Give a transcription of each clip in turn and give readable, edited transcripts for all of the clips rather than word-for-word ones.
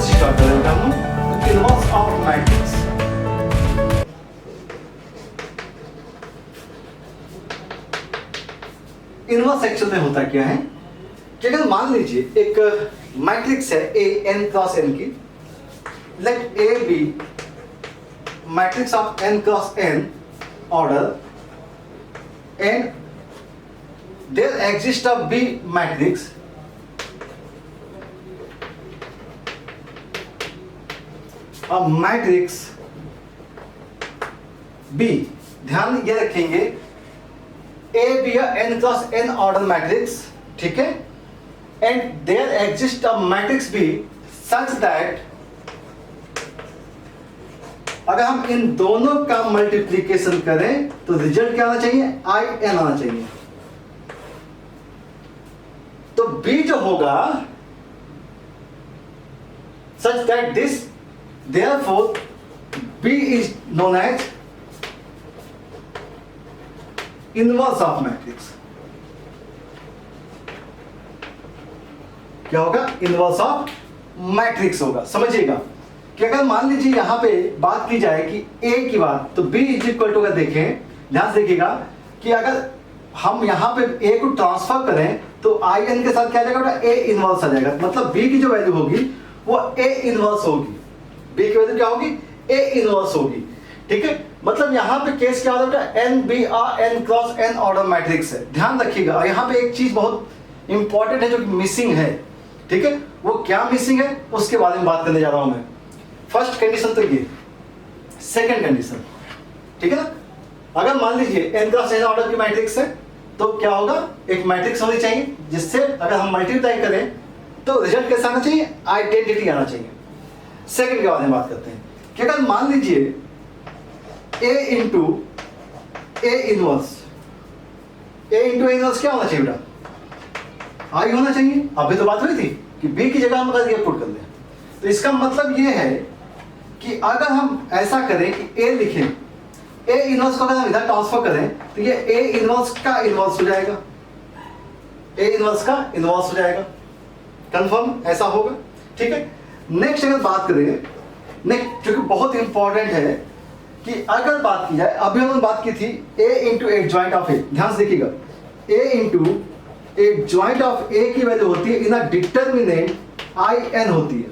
Inverse start करेंगे हम लोग। Inverse of matrix, inverse actual में होता क्या है कि अगर मान लीजिए एक मैट्रिक्स है ए एन क्रॉस एन की, let A B matrix of n cross n order and there exist a B matrix a matrix B, ध्यान ये रखेंगे A B n cross n order matrix, ठीक है, and there exist a matrix B such that अगर हम इन दोनों का multiplication करें तो रिजल्ट क्या आना चाहिए, आई एन आना चाहिए। तो बी जो होगा सच that this therefore B is known as inverse of matrix। क्या होगा, इनवर्स ऑफ मैट्रिक्स होगा। समझिएगा कि अगर मान लीजिए यहां पे बात की जाए कि A की बात, तो B इज इक्वल टू, अगर देखें ध्यान से देखिएगा कि अगर हम यहां पे A को ट्रांसफर करें तो I N के साथ क्या आ जाएगा, A इनवर्स आ जाएगा। मतलब B की जो वैल्यू होगी वो A इनवर्स होगी, बी की वैल्यू क्या होगी, ए इनवर्स होगी, ठीक है। मतलब यहां पे केस क्या होता है, and B are n cross n order matrix है। ध्यान रखिएगा, और यहां पे एक चीज बहुत इंपॉर्टेंट है जो मिसिंग है, ठीक है। वो क्या मिसिंग है उसके बारे में बात करने जा रहा हूं मैं। फर्स्ट कंडीशन तो ये, सेकंड कंडीशन, ठीक है ना। अगर मान लीजिए एन क्रॉस एन ऑर्डर की मैट्रिक्स है तो क्या होगा, एक मैट्रिक्स होनी चाहिए जिससे अगर हम मल्टीप्लाई करें तो रिजल्ट कैसा आना चाहिए, आइडेंटिटी आना चाहिए। सेकंड के बारे में बात करते हैं कि अगर मान लीजिए A into A inverse, A into A inverse क्या होना चाहिए बेटा, आई होना चाहिए। अभी तो बात हुई थी कि बी की जगह हम अगर ये पुट कर दें तो इसका मतलब ये है कि अगर हम ऐसा करें कि ए लिखें, ए इनवर्स को अगर हम इधर ट्रांसफर करें तो ये ए इनवर्स का इनवर्स हो जाएगा, ए इनवर्स का इनवर्स हो जाएगा, कंफर्म ऐसा होगा, ठीक है। नेक्स्ट अगर बात करें, नेक्स्ट जो कि बहुत इंपॉर्टेंट है कि अगर बात की जाए, अभी हमने बात की थी a into A joint of A, ध्यान से देखिएगा, a into A joint of A की वैल्यू होती है in a determinant I N होती है।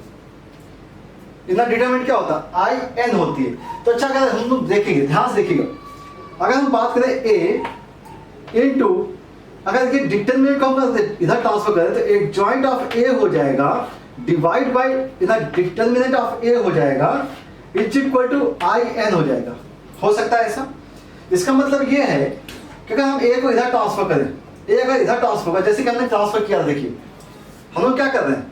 इन अ डिटर्मिनेंट क्या होता है, आई एन होती है। तो अच्छा अगर हम लोग देखेंगे, ध्यान से देखिएगा, अगर हम बात करें a इंटू, अगर ये डिटर्मिनेंट को हम इधर ट्रांसफर करें तो एक ज्वाइंट ऑफ ए हो जाएगा divide by in determinant of A हो जाएगा is equal to I n हो जाएगा। हो सकता है ऐसा। इसका मतलब ये है कि अगर हम ए को इधर ट्रांसफर करें, ए अगर इधर ट्रांसफर करें, जैसे कि हमने ट्रांसफर किया, देखिए हम लोग क्या कर रहे हैं,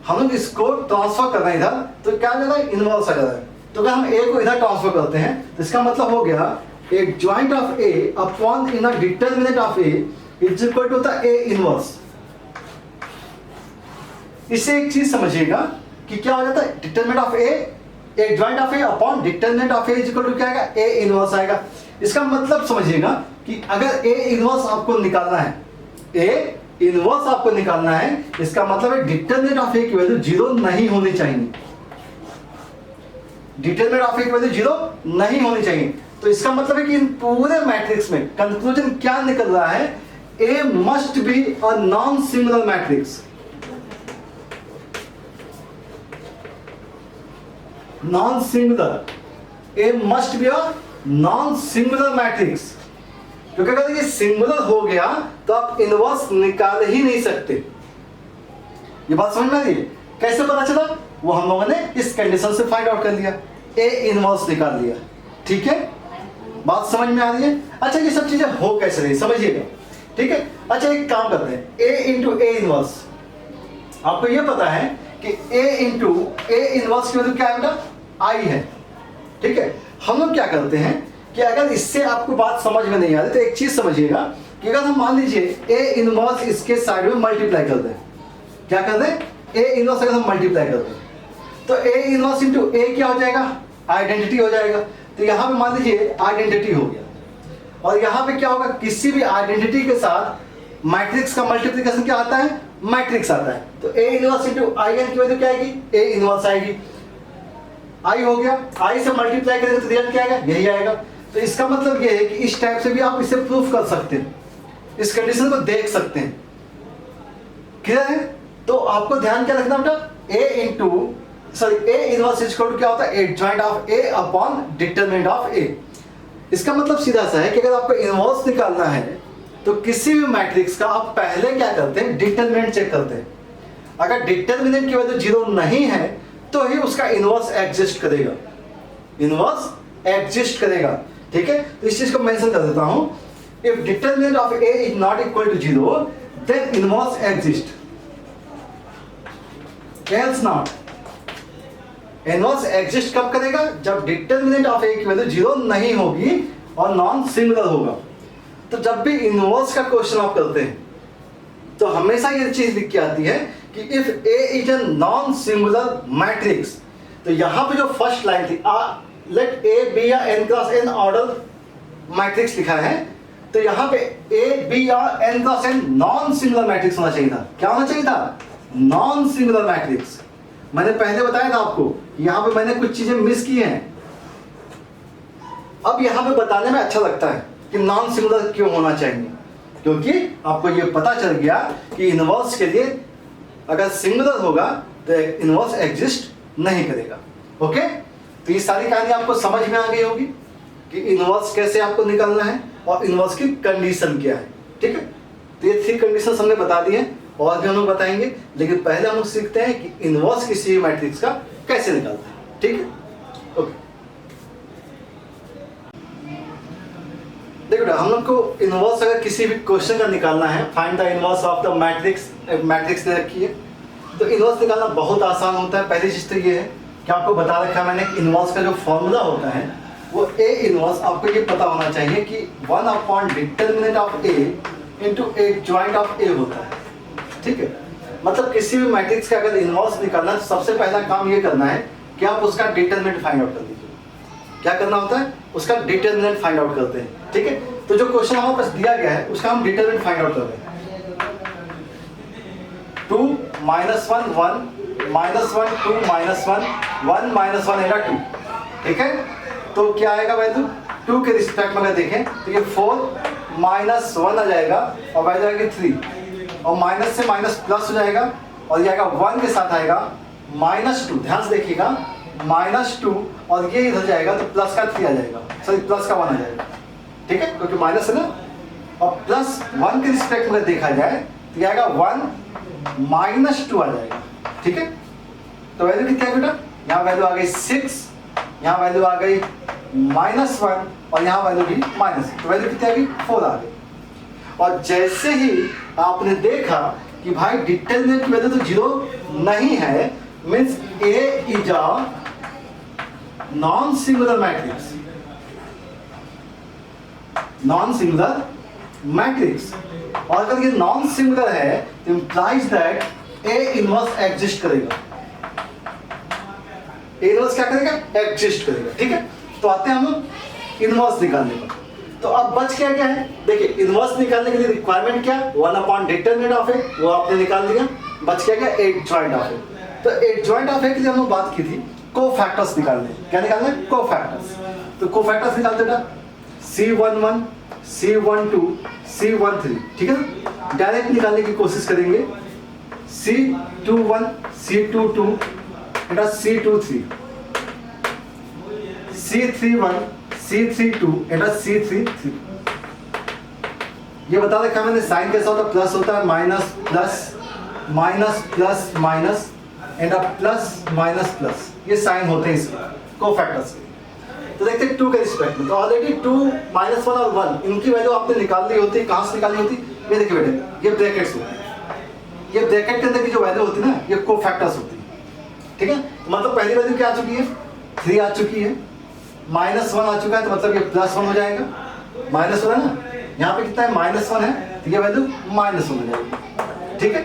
हम लोग इसको ट्रांसफर कर रहे हैं इधर, तो क्या आ जा रहा है, इनवर्स आ जा रहा है। तो अगर हम ए को इधर ट्रांसफर करते हैं तो इसका मतलब हो गया adjoint of A upon in determinant of A is equal to the A inverse. इससे एक चीज समझिएगा कि क्या हो जाता है, determinant of A, adjoint of A upon determinant of A is equal to क्या आएगा, ए इनवर्स आएगा। इसका मतलब समझिएगा कि अगर ए इनवर्स आपको निकालना है, ए इनवर्स आपको निकालना है, इसका मतलब है डिटरमिनेंट ऑफ ए की वैल्यू 0 नहीं होनी चाहिए, डिटरमिनेंट ऑफ ए की वैल्यू 0 नहीं होनी चाहिए। तो इसका मतलब है कि इन पूरे मैट्रिक्स में कंक्लूजन क्या निकल रहा है, A must be a non singular matrix, non singular, A must be a non singular matrix. क्योंकि अगर ये सिंगुलर हो गया तो आप इनवर्स निकाल ही नहीं सकते। ये बात समझ में आ रही है, कैसे पता चला, वो हम लोगों ने इस कंडीशन से फाइंड आउट कर लिया, ए इनवर्स निकाल लिया, ठीक है। बात समझ में आ रही है। अच्छा ये सब चीजें हो कैसे रही समझिएगा, ठीक है। अच्छा एक काम करते हैं, ए इंटू ए इनवर्स, आपको ये पता है कि a इंटू ए इनवर्स की वैल्यू क्या है बेटा, आई है, ठीक है। हम लोग क्या करते हैं कि अगर इससे आपको बात समझ में नहीं आ रही तो एक चीज समझिएगा कि अगर हम मान लीजिए a इनवर्स इसके साइड में मल्टीप्लाई कर दें, क्या कर दें, a इनवर्स अगर हम मल्टीप्लाई कर दें तो a इनवर्स इंटू a क्या हो जाएगा, आइडेंटिटी हो जाएगा। तो यहां पे मान लीजिए आइडेंटिटी हो गया, और यहां पे क्या होगा, किसी भी आइडेंटिटी के साथ मैट्रिक्स का मल्टीप्लिकेशन क्या आता है, मैट्रिक्स आता है। तो A inverse into I n की वैल्यू क्या आएगी, ए इनवर्स आएगी। आई हो गया, आई से मल्टीप्लाई करेंगे तो रिजल्ट क्या आएगा, यही आएगा। तो इसका मतलब ये है कि इस टाइप से भी आप इसे प्रूफ कर सकते हैं, इस कंडीशन को देख सकते हैं। क्लियर है? तो आपको ध्यान क्या रखना बेटा, A into sorry A inverse equal to क्या होता है, adjoint of A upon determinant of A. इसका मतलब सीधा सा है कि अगर आपको इनवर्स निकालना है तो किसी भी मैट्रिक्स का आप पहले क्या करते हैं, डिटरमिनेंट चेक करते हैं। अगर डिटरमिनेंट की वैल्यू 0 नहीं है तो ही उसका इनवर्स एग्जिस्ट करेगा, इनवर्स एग्जिस्ट करेगा। ठीक है, तो इस चीज को मेंशन कर देता हूं, if determinant of A is not equal to 0 then inverse exist, else not. Inverse exist कब करेगा, जब डिटरमिनेंट ऑफ ए की वैल्यू 0 नहीं होगी और नॉन सिंगुलर होगा। तो जब भी इनवर्स का क्वेश्चन आप करते हैं तो हमेशा ये चीज लिख के आती है कि if A is a non singular matrix, तो यहां पे जो फर्स्ट लाइन थी लेट ए बी या n cross n order matrix लिखा है, तो यहां पे ए बी या n cross n non singular matrix होना चाहिए था। क्या होना चाहिए था, नॉन सिंगुलर मैट्रिक्स। मैंने पहले बताया था आपको, यहां पे मैंने कुछ चीजें मिस की हैं। अब यहां पे बताने में अच्छा लगता है कि नॉन सिंगुलर क्यों होना चाहिए, क्योंकि आपको ये पता चल गया कि इनवर्स के लिए अगर सिंगुलर होगा तो इनवर्स एग्जिस्ट नहीं करेगा। ओके, तो ये सारी कहानी आपको समझ में आ गई होगी कि इनवर्स कैसे आपको निकालना है और इनवर्स की कंडीशन क्या है। ठीक है, तो ये 3 कंडीशन हमने बता दी हैं, और भी हम लोग बताएंगे, लेकिन पहले हम लोग सीखते हैं कि इनवर्स किसी भी मैट्रिक्स का कैसे निकालते हैं। ठीक है, ओके। देखो हम लोग को इनवर्स अगर किसी भी क्वेश्चन का निकालना है, find the inverse of the matrix, matrix दे रखी है तो इनवर्स निकालना बहुत आसान होता है। पहली चीज तो ये है कि आपको बता रखा है मैंने, इनवर्स का जो फॉर्मूला होता है वो ए इनवर्स, आपको ये पता होना चाहिए कि 1 upon determinant of A into adjoint of A होता है। ठीक है, मतलब किसी भी मैट्रिक्स का अगर इनवर्स निकालना है तो सबसे पहला काम ये करना है कि आप उसका डिटरमिनेंट फाइंड आउट कर दीजिए। क्या करना होता है, उसका डिटरमिनेंट फाइंड आउट करते हैं। ठीक है, तो जो क्वेश्चन हमारे पास दिया गया है उसका हम डिटरमिनेंट फाइंड आउट कर रहे हैं। 2 -1 1 -1 2 -1 1 -1 है 2। ठीक है, तो क्या आएगा वैल्यू 2 के रिस्पेक्ट में अगर देखें तो ये 4 -1 आ जाएगा और वैल्यू आएगी 3, और माइनस से माइनस प्लस हो जाएगा और ये आएगा 1 के साथ आएगा -2। ध्यान से देखिएगा, -2 और ये इधर जाएगा तो प्लस का 3 आ जाएगा, सॉरी प्लस का 1 आ जाएगा। ठीक है, क्योंकि माइनस है ना, और प्लस 1 के रिस्पेक्ट में देखा जाए तो क्या आएगा 1 -2 आ जाएगा। ठीक है, तो वैल्यू कितनी है बेटा, यहाँ वैल्यू आ गई 6, यहाँ वैल्यू आ गई -1 और यहाँ वैल्यू भी माइनस, तो वैल्यू कितनी आ गई 4 आ गई। और जैसे ही आपने देखा कि भाई डिटरमिनेंट की वैल्यू तो 0 नहीं है, means A is a non singular matrix, non singular matrix. और अगर ये नॉन सिंगुलर है तो implies that A inverse exist करेगा। ए इनवर्स क्या करेगा, एग्जिस्ट करेगा। ठीक है, तो आते हैं हम लोग इनवर्स निकालने पर। तो अब बच क्या क्या है, देखिए इनवर्स निकालने के लिए रिक्वायरमेंट क्या, 1 अपॉन डिटरमिनेंट ऑफ ए, वो आपने निकाल दिया। बच क्या क्या, एडजॉइंट ऑफ ए। तो एडजॉइंट ऑफ ए के लिए हम लोग बात की थी कोफैक्टर्स निकालने। क्या निकालना है, कोफैक्टर्स। तो कोफैक्टर्स निकालते बेटा C11 C12 C13। ठीक है, डायरेक्ट निकालने की कोशिश करेंगे। C21 C22 बेटा C23, C31 C32 बेटा C33। ये बता रखा मैंने, साइन कैसा होता है, प्लस होता है, minus plus minus plus minus and plus minus plus, ये साइन होते हैं इसके कोफैक्टर्स के। तो देखते हैं 2 के रिस्पेक्ट में, तो ऑलरेडी 2 -1 और 1 इनकी वैल्यू आपने निकाल ली होती है। कहां से निकाली होती, ये देखिए बेटे, ये ब्रैकेट्स होती है, ये ब्रैकेट के अंदर की जो वैल्यू होती है ना, ये कोफैक्टर्स होती है। ठीक है, तो मतलब पहली वैल्यू क्या आ चुकी है, 3 आ चुकी है, -1 आ चुका है, तो मतलब ये +1 हो जाएगा। -1 है ना, यहाँ पे कितना है, -1 है, तो ये वैल्यू -1 हो जाएगी। ठीक है,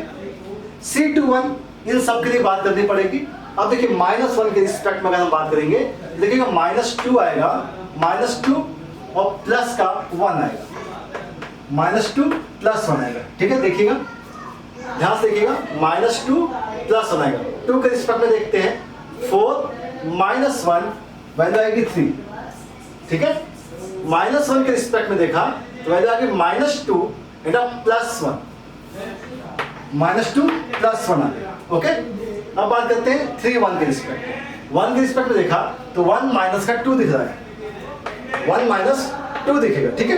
C21 इन सब के लिए बात करनी पड़ेगी। अब देखिए -1 के रिस्पेक्ट में अगर हम बात करेंगे, देखिएगा -2 आएगा, -2 और प्लस का 1 आएगा, -2 + 1 आएगा। ठीक है, देखिएगा ध्यान से देखिएगा, -2 +1 आएगा। 2 के रिस्पेक्ट में देखते हैं, 4 - 1 वैल्यू आएगी 3, ठीक है। -1 के रिस्पेक्ट में देखा तो वैल्यू आएगी -2 एंड +1, -2 +1 आ गया, ओके। अब बात करते हैं 3 1 के रिस्पेक्ट में। 1 के रिस्पेक्ट में देखा तो 1 माइनस का 2 दिख रहा है, 1 - 2 दिखेगा, ठीक है,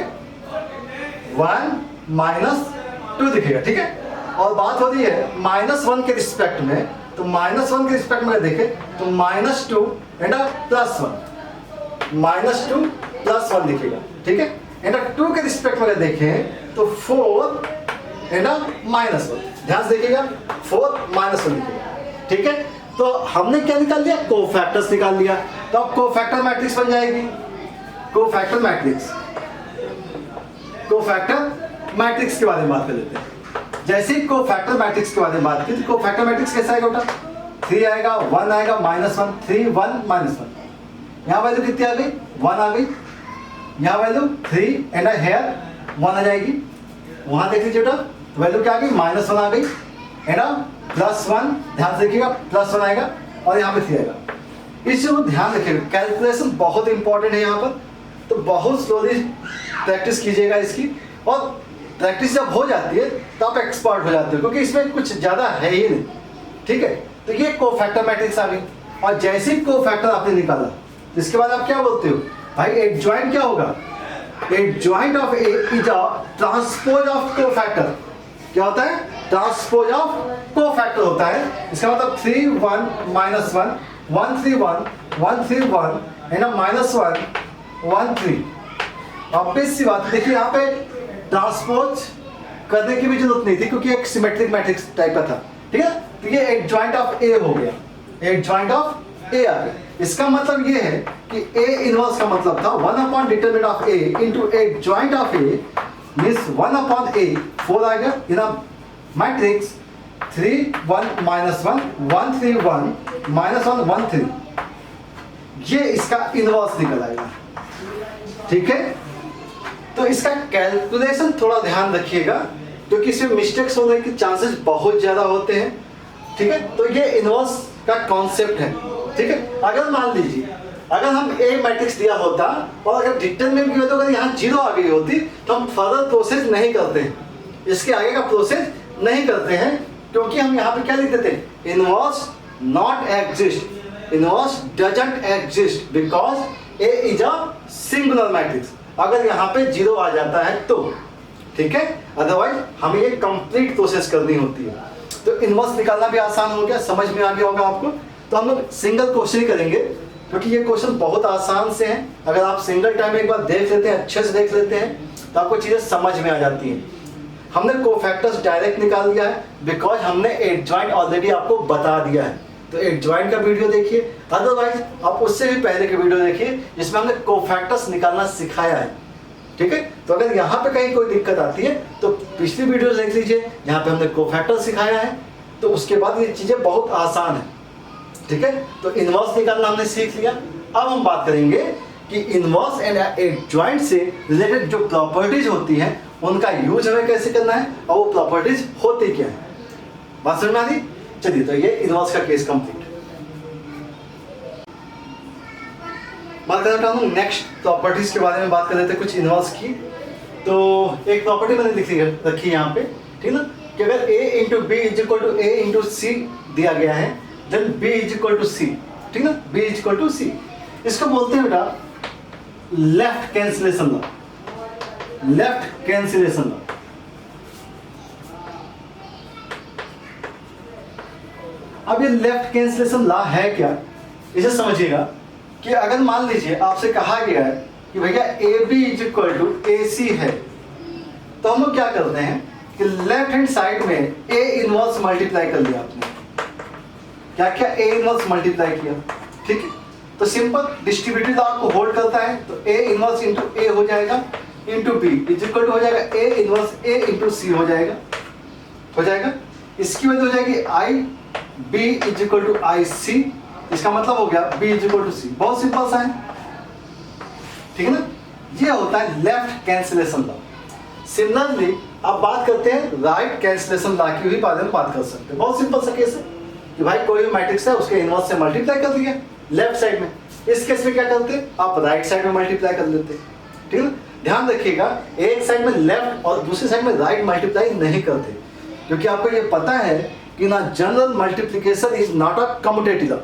1 - 2 दिखेगा, ठीक है। और बात हो रही है -1 के रिस्पेक्ट में, तो -1 के रिस्पेक्ट में देखें तो -2 एंड +1, -2 +1 दिखेगा, ठीक है। एंड 2 के रिस्पेक्ट में देखें तो 4 एंड -1, ध्यान से देखिएगा, 4 - 1 दिखेगा, ठीक है। तो हमने क्या निकाल लिया, कोफैक्टर्स निकाल लिया। तो अब कोफैक्टर मैट्रिक्स बन जाएगी, कोफैक्टर मैट्रिक्स। कोफैक्टर मैट्रिक्स के बारे में बात कर लेते हैं। जैसे ही कोफैक्टर मैट्रिक्स के बारे में बात की तो कोफैक्टर मैट्रिक्स कैसा आएगा बेटा, 3 आएगा, 1 आएगा, -1, 3 1 -1। यहाँ वैल्यू कितनी आ गई, 1 आ गई। यहाँ वैल्यू 3 एंड हेयर 1 आ जाएगी। वहां देख लीजिए बेटा, वैल्यू क्या आ गई, -1 आ गई एंड +1, ध्यान से देखिएगा, +1 आएगा और यहाँ पे 3 आएगा। इस चीज को ध्यान रखिएगा, कैलकुलेशन बहुत इंपॉर्टेंट है यहाँ पर, तो बहुत स्लोली प्रैक्टिस कीजिएगा इसकी। और प्रैक्टिस जब हो जाती है तो आप एक्सपर्ट हो जाते हो, क्योंकि इसमें कुछ ज़्यादा है ही नहीं, ठीक है। तो ये कोफैक्टर मैट्रिक्स आ गई। और जैसे ही कोफैक्टर आपने निकाला, इसके बाद आप क्या बोलते हो भाई, एडजॉइंट क्या होगा, adjoint of A is a transpose of cofactor. क्या होता है, ट्रांसपोज ऑफ कोफैक्टर होता है। इसका मतलब 3 1 -1 1 3 1 1 3 1 एंड -1 1 3। ऑब्वियस सी बात, देखिए यहाँ पे ट्रांसपोज करने की भी जरूरत नहीं थी, क्योंकि एक सिमेट्रिक मैट्रिक्स टाइप का था, ठीक है। तो ये एडजॉइंट ऑफ ए हो गया, एडजॉइंट ऑफ ए आ गया। इसका मतलब ये है कि ए इनवर्स का मतलब था 1 determinant of A into adjoint of A means 1 ए, 4 आ गया इन अ मैट्रिक्स 3 1 -1 1 3 1 -1 1 3। ये इसका इनवर्स निकल आएगा, ठीक है। तो इसका कैलकुलेशन थोड़ा ध्यान रखिएगा, क्योंकि इसमें मिस्टेक्स होने के चांसेस बहुत ज्यादा होते हैं, ठीक है। तो ये इनवर्स का कॉन्सेप्ट है, ठीक है। अगर मान लीजिए अगर हम ए मैट्रिक्स दिया होता और अगर डिटरमिनेंट की वजह अगर यहाँ 0 आ गई होती तो हम फर्दर प्रोसेस नहीं करते हैं, इसके आगे का प्रोसेस नहीं करते हैं, क्योंकि हम यहाँ पे क्या लिख देते हैं, inverse not exist, inverse doesn't exist because A is a singular matrix. अगर यहाँ पे 0 आ जाता है तो, ठीक है, अदरवाइज हमें ये कंप्लीट प्रोसेस करनी होती है। तो इनवर्स निकालना भी आसान हो गया, समझ में आ गया होगा आपको। तो हम लोग सिंगल क्वेश्चन ही करेंगे, क्योंकि ये क्वेश्चन बहुत आसान से हैं। अगर आप सिंगल टाइम एक बार देख लेते हैं, अच्छे से देख लेते हैं, तो आपको चीजें समझ में आ जाती हैं। हमने कोफैक्टर्स डायरेक्ट निकाल दिया है, बिकॉज हमने एडजॉइंट ऑलरेडी आपको बता दिया है। तो एडजॉइंट का वीडियो देखिए, अदरवाइज आप उससे भी पहले के वीडियो देखिए जिसमें हमने कोफैक्टर्स निकालना सिखाया है, ठीक है। तो अगर यहाँ पे कहीं कोई दिक्कत आती है तो पिछली वीडियो देख लीजिए, जहाँ पे हमने कोफैक्टर सिखाया है। तो उसके बाद ये चीजें बहुत आसान है, ठीक है। तो इनवर्स निकालना हमने सीख लिया। अब हम बात करेंगे कि इनवर्स एंड एडजॉइंट से रिलेटेड जो प्रॉपर्टीज होती हैं उनका यूज हमें कैसे करना है और वो प्रॉपर्टीज होती क्या है। बात समझ में आ रही? चलिए, तो ये इनवर्स का केस कंप्लीट। बात करता हूँ नेक्स्ट प्रॉपर्टीज के बारे में बात कर लेते हैं कुछ इनवर्स की। तो एक प्रॉपर्टी मैंने लिखी रखी है यहाँ पे, ठीक ना, कि अगर a into B is equal to a into C दिया गया है, then b is equal to C, ठीक ना, b is equal to C. इसको बोलते हैं बेटा left cancellation law, left cancellation law. अब ये लेफ्ट कैंसिलेशन लॉ है क्या, इसे समझिएगा कि अगर मान लीजिए आपसे कहा गया है कि भैया A B is equal to A C है, तो हम लोग क्या करते हैं कि लेफ्ट हैंड साइड में ए इनवर्स मल्टीप्लाई कर दिया आपने। क्या क्या, ए इनवर्स मल्टीप्लाई किया, ठीक है। तो सिंपल डिस्ट्रीब्यूटिव लॉ को होल्ड करता है, तो ए इनवर्स इंटू ए हो जाएगा into B is equal to हो जाएगा ए इनवर्स ए इंटू सी हो जाएगा। इसकी वजह हो जाएगी आई बी इज इक्वल टू आई सी। इसका मतलब हो गया बी इज इक्वल टू सी। बहुत सिंपल सा है, ठीक है ना। ये होता है लेफ्ट कैंसिलेशन लॉ। सिमिलरली अब बात करते हैं राइट कैंसिलेशन लॉ की भी बारे में बात कर सकते हैं। बहुत सिंपल सा केस है कि भाई कोई भी मैट्रिक्स है उसके इनवर्स से मल्टीप्लाई कर दिया लेफ्ट साइड में। इस केस में क्या करते हैं, आप राइट साइड में मल्टीप्लाई कर लेते हैं। ठीक है, ध्यान रखिएगा एक साइड में लेफ्ट और दूसरी साइड में राइट मल्टीप्लाई नहीं करते, क्योंकि आपको ये पता है कि ना general multiplication is not a commutative law,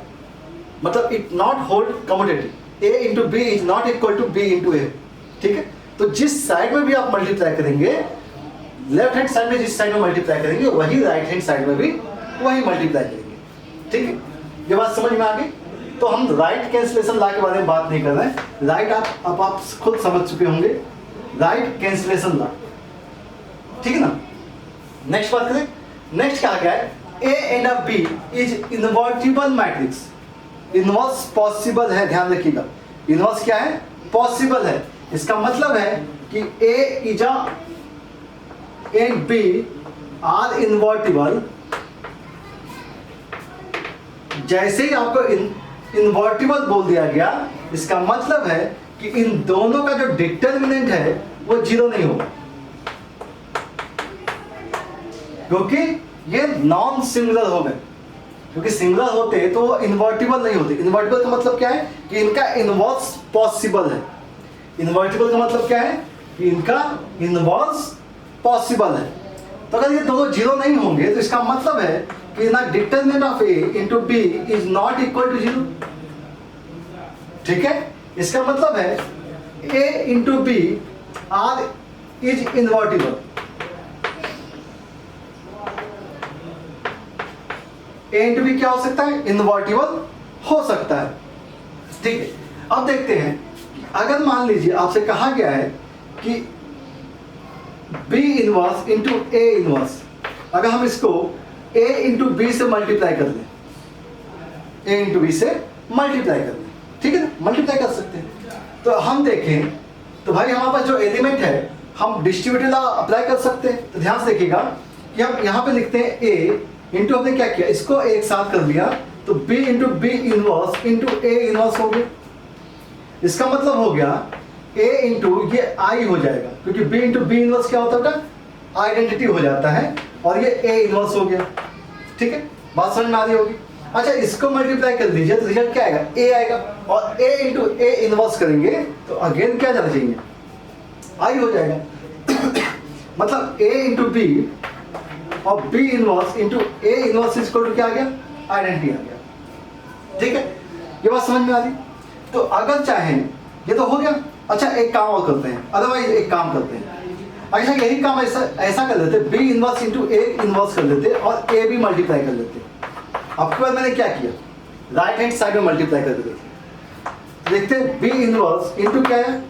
मतलब it not hold commutative. A into B is not equal to B into A. ठीक है, तो जिस साइड में भी आप मल्टीप्लाई करेंगे, लेफ्ट हैंड साइड में जिस साइड में मल्टीप्लाई करेंगे वही राइट हैंड साइड में भी वही मल्टीप्लाई करेंगे। ठीक है, ये बात समझ में आ गई। तो हम राइट कैंसिलेशन लॉ के बारे में बात नहीं कर रहे हैं, राइट आप खुद समझ चुके होंगे, राइट कैंसिलेशन लॉ। ठीक है ना, नेक्स्ट बात करें। नेक्स्ट क्या गया है, A and B is invertible matrix. Inverse possible है, ध्यान रखिएगा, इनवर्स क्या है, पॉसिबल है। इसका मतलब है कि A is and B are invertible. जैसे ही आपको इनवर्टिबल बोल दिया गया, इसका मतलब है कि इन दोनों का जो डिटर्मिनेंट है वो जीरो नहीं होगा, क्योंकि ये नॉन सिंगुलर हो गए। क्योंकि सिंगुलर होते तो वो इनवर्टिबल नहीं होते। इनवर्टिबल का मतलब क्या है कि इनका इनवर्स पॉसिबल है। इनवर्टिबल का मतलब क्या है कि इनका इनवर्स पॉसिबल है। तो अगर ये दोनों जीरो नहीं होंगे तो इसका मतलब है कि ना determinant of A into B is not equal to zero. ठीक है, इसका मतलब है A into B are is invertible. A into B क्या हो सकता है, इनवर्टिबल हो सकता है। ठीक है, अब देखते हैं अगर मान लीजिए आपसे कहा गया है कि B inverse into A inverse, अगर हम इसको a इंटू बी से मल्टीप्लाई कर दें, a इंटू बी से मल्टीप्लाई कर दें, ठीक है ना, मल्टीप्लाई कर सकते हैं। तो हम देखें तो भाई हमारे पास जो एलिमेंट है हम डिस्ट्रीब्यूटिव लॉ अप्लाई कर सकते हैं। तो ध्यान से देखिएगा कि हम यहाँ पे लिखते हैं a इंटू, हमने क्या किया, इसको एक साथ कर दिया तो b into B inverse into a inverse हो गया। इसका मतलब हो गया a इंटू ये i हो जाएगा, क्योंकि b इंटू बी इनवर्स क्या होता है, आइडेंटिटी हो जाता है, और ये a इनवर्स हो गया। ठीक है, बात समझ में आ रही होगी। अच्छा, इसको मल्टीप्लाई कर दीजिए तो रिजल्ट क्या आएगा, a आएगा, और a इंटू a इनवर्स करेंगे तो अगेन क्या जाना चाहिए, i हो जाएगा। मतलब a इंटू बी और b inverse into a inverse equal to क्या आ गया, आइडेंटिटी आ गया। ठीक है, ये बात समझ में आ रही। तो अगर चाहें, ये तो हो गया। अच्छा, एक काम और करते हैं, अदरवाइज एक काम करते हैं, अच्छा यही काम ऐसा कर लेते, B inverse into A inverse कर लेते और ए भी मल्टीप्लाई कर लेते। आपके बाद मैंने क्या किया, राइट हैंड साइड में मल्टीप्लाई कर देते। देखते हैं बी इनवर्स इंटू क्या है,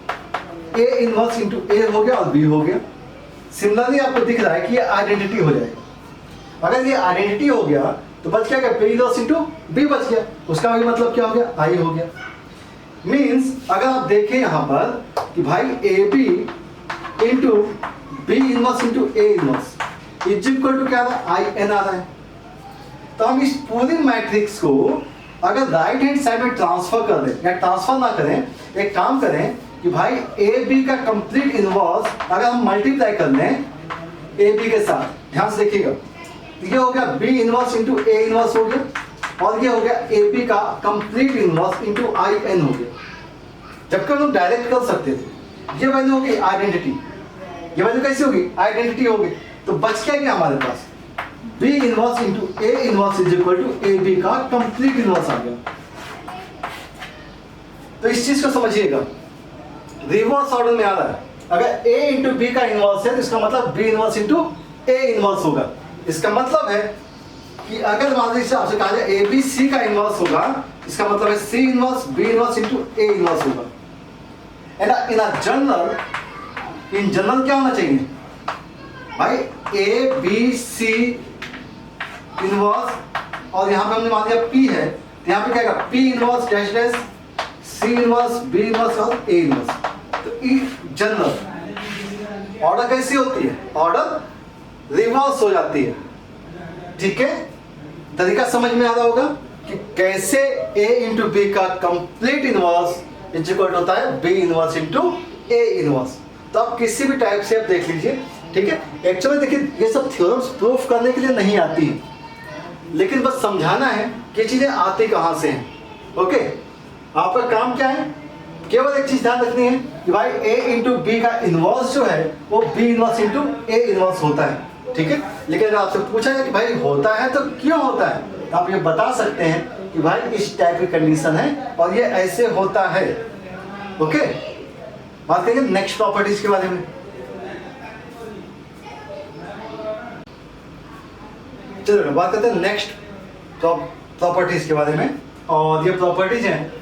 ए इनवर्स इंटू ए हो गया और बी हो गया। सिमिलरली आपको दिख रहा है कि ये आइडेंटिटी हो जाएगा। अगर ये आइडेंटिटी हो गया तो बच क्या गया, बी इनवर्स इंटू बी बच गया, उसका भी मतलब क्या हो गया, आई हो गया। मीन्स अगर आप देखें यहाँ पर कि भाई A B into B inverse into A inverse is equal to क्या आ रहा है, आई एन आ रहा है। तो हम इस पूरी मैट्रिक्स को अगर राइट हैंड साइड में ट्रांसफर कर दें, या ट्रांसफर ना करें, एक काम करें कि भाई ए बी का कंप्लीट इनवर्स अगर हम मल्टीप्लाई कर लें ए बी के साथ, ध्यान से देखिएगा, ये हो गया B inverse into A inverse हो गया, और ये हो गया ए बी का complete inverse into I n हो गया। जबकि हम डायरेक्ट कर सकते थे, ये वैल्यू होगी आइडेंटिटी, ये वैल्यू कैसी होगी, आइडेंटिटी होगी। तो बच क्या गया हमारे पास, B inverse into A inverse is equal to A B का कंप्लीट इनवर्स आ गया। तो इस चीज को समझिएगा, रिवर्स ऑर्डर में आ रहा है। अगर a इंटू बी का इनवर्स है तो इसका मतलब b inverse into a inverse होगा। इसका मतलब है कि अगर मान लीजिए आपसे कहा जाए ए बी सी का इनवर्स होगा, इसका मतलब है c inverse b inverse into a inverse होगा। एंड इन जनरल क्या होना चाहिए भाई, ए बी सी इनवर्स, और यहाँ पे हमने मान लिया p है, तो यहाँ पे क्या आएगा, p inverse dash dash c inverse b inverse और a इनवर्स। तो जनरल ऑर्डर कैसी होती है, ऑर्डर रिवर्स हो जाती है। ठीक है, तरीका समझ में आ रहा होगा कि कैसे a इंटू बी का कंप्लीट इनवर्स इज इक्वल होता है b inverse into a inverse. तो आप किसी भी टाइप से आप देख लीजिए, ठीक है, एक्चुअली देखिए ये सब थ्योरम्स प्रूफ करने के लिए नहीं आती हैं, लेकिन बस समझाना है कि चीजें आती कहाँ से हैं। ओके, आपका काम क्या है, केवल एक चीज ध्यान रखनी है कि भाई a इंटू बी का इनवर्स जो है वो b inverse into a inverse होता है। ठीक है, लेकिन अगर आपसे पूछा जाए कि भाई होता है तो क्यों होता है, तो आप ये बता सकते हैं कि भाई इस टाइप की कंडीशन है और ये ऐसे होता है। ओके, बात करेंगे नेक्स्ट प्रॉपर्टीज के बारे में। चलो बात करते हैं नेक्स्ट प्रॉपर्टीज के बारे में, और ये प्रॉपर्टीज हैं,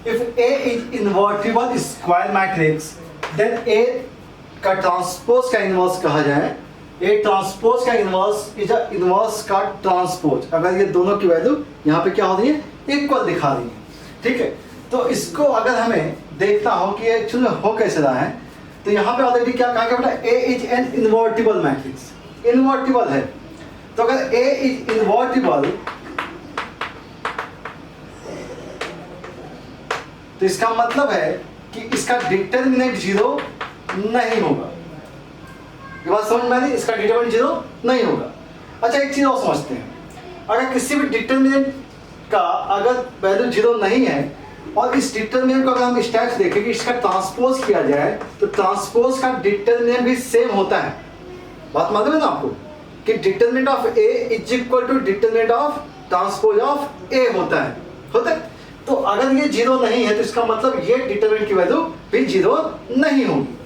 if A is invertible square matrix then A का ट्रांसपोज का इनवर्स कहा जाए, A ट्रांसपोज का इनवर्स इज अ इनवर्स का ट्रांसपोज, अगर ये दोनों की वैल्यू यहाँ पे क्या हो रही है, इक्वल दिखा रही है। ठीक है, तो इसको अगर हमें देखना हो कि एक्चुअली हो कैसे रहा है, तो यहाँ पे ऑलरेडी क्या कहा गया बेटा, A is an invertible matrix, invertible है। तो अगर A इज इन्वर्टिबल तो इसका मतलब है कि इसका डिटरमिनेंट 0 नहीं होगा। ये बात समझ में आ रही, इसका डिटरमिनेंट 0 नहीं होगा। अच्छा एक चीज और समझते हैं, अगर किसी भी डिटरमिनेंट का अगर वैल्यू 0 नहीं है और इस डिटरमिनेंट को अगर हम स्टेप्स देखें कि इसका ट्रांसपोज किया जाए तो ट्रांसपोज का डिटरमिनेंट भी सेम होता है। बात मालूम है ना आपको कि determinant of A is equal to determinant of transpose of A होता है। तो अगर ये 0 नहीं है तो इसका मतलब ये डिटरमिनेंट की वैल्यू भी 0 नहीं होगी।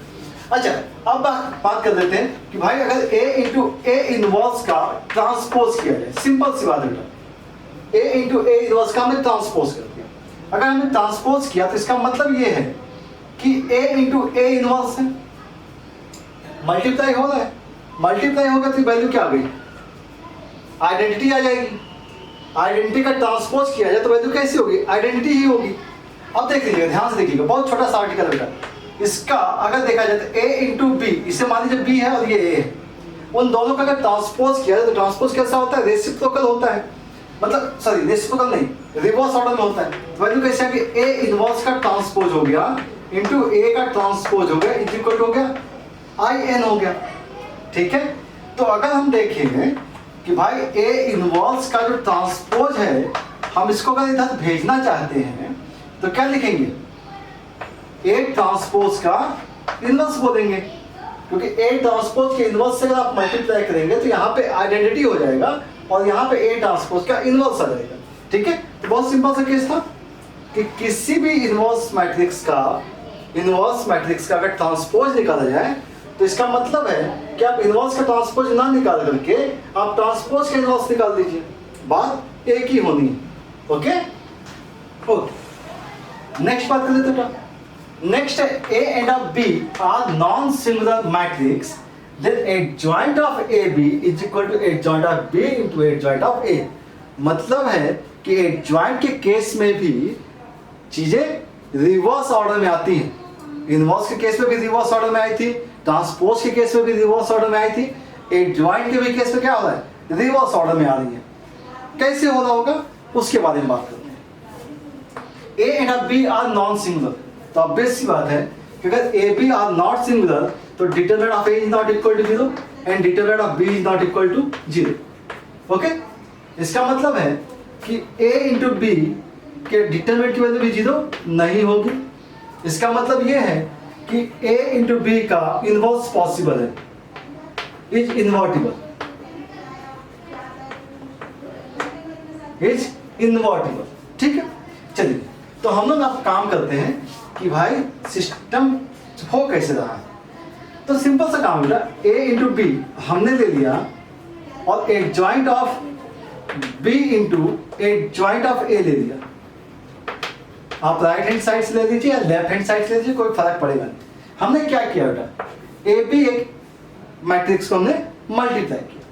अच्छा अब बात कर लेते हैं कि भाई अगर A इंटू A इनवर्स का ट्रांसपोज किया जाए, सिंपल सी बात है, A इंटू A इनवर्स का हमने ट्रांसपोज कर दिया। अगर हमने ट्रांसपोज किया तो इसका मतलब ये है कि A इंटू A इनवर्स है, मल्टीप्लाई हो रहा है, मल्टीप्लाई होगा तो वैल्यू क्या आ गई, आइडेंटिटी आ जाएगी। आइडेंटिटी का ट्रांसपोज किया जाए तो वैल्यू कैसी होगी, आइडेंटिटी ही होगी। अब देख लीजिएगा, ध्यान से देखिएगा, बहुत छोटा सा आर्टिकल बेटा, इसका अगर देखा जाए तो A इंटू बी, इसे मान लीजिए B है और ये A है, उन दोनों का अगर ट्रांसपोज किया जाए तो ट्रांसपोज कैसा होता है, रेसिप्रोकल होता है, मतलब सॉरी रेसिप्रोकल नहीं, रिवर्स ऑर्डर में होता है। तो वैल्यू कैसे है कि A इनवर्स का ट्रांसपोज हो गया इंटू A का ट्रांसपोज हो गया इज इक्वल हो गया IN हो गया। ठीक है, तो अगर हम देखें कि भाई A इनवर्स का जो ट्रांसपोज है, हम इसको अगर इधर भेजना चाहते हैं तो क्या लिखेंगे, A ट्रांसपोज का इनवर्स बोलेंगे, क्योंकि A ट्रांसपोज के इनवर्स से अगर आप मल्टीप्लाई करेंगे तो यहाँ पे आइडेंटिटी हो जाएगा और यहाँ पे A ट्रांसपोज का इनवर्स आ जाएगा। ठीक है, तो बहुत सिंपल सा केस था कि किसी भी इनवर्स मैट्रिक्स का अगर ट्रांसपोज निकाला जाए तो इसका मतलब है कि आप इनवर्स का ट्रांसपोज ना निकाल करके आप ट्रांसपोज का इनवर्स निकाल दीजिए, बात एक ही होनी है। ओके ओके, नेक्स्ट बात कर लेते हैं। नेक्स्ट है A and B are non-singular matrix, then adjoint of AB is equal to adjoint of B into adjoint of A। मतलब है कि adjoint के केस में भी चीजें रिवर्स ऑर्डर में आती हैं। इनवर्स के केस में भी रिवर्स ऑर्डर में आई थी, ट्रांसपोज के केस में भी रिवर्स ऑर्डर में आई थी, एडजॉइंट के भी केस में क्या हो रहा है, रिवर्स ऑर्डर में आ रही है। कैसे हो रहा होगा उसके बारे में बात करते हैं। A and B are non singular, तो ऑब्वियस सी बात है कि अगर A B are not singular तो determinant of A is not equal to 0 and determinant of B is not equal to 0। Okay, इसका मतलब है कि A इंटू B के डिटरमिनेंट की वैल्यू भी 0 नहीं होगी। इसका मतलब यह है कि A इंटू बी का इनवर्स पॉसिबल है, इज इन्वर्टिबल, इज इन्वर्टिबल। ठीक है, चलिए तो हम लोग अब काम करते हैं कि भाई सिस्टम हो कैसे रहा है। तो सिंपल सा काम है, A इंटू बी हमने ले लिया और adjoint of B into adjoint of A ले लिया। आप राइट हैंड साइड से ले लीजिए या लेफ्ट हैंड साइड से ले लीजिए, कोई फर्क पड़ेगा नहीं। हमने क्या किया बेटा, ए बी एक मैट्रिक्स को हमने मल्टीप्लाई किया।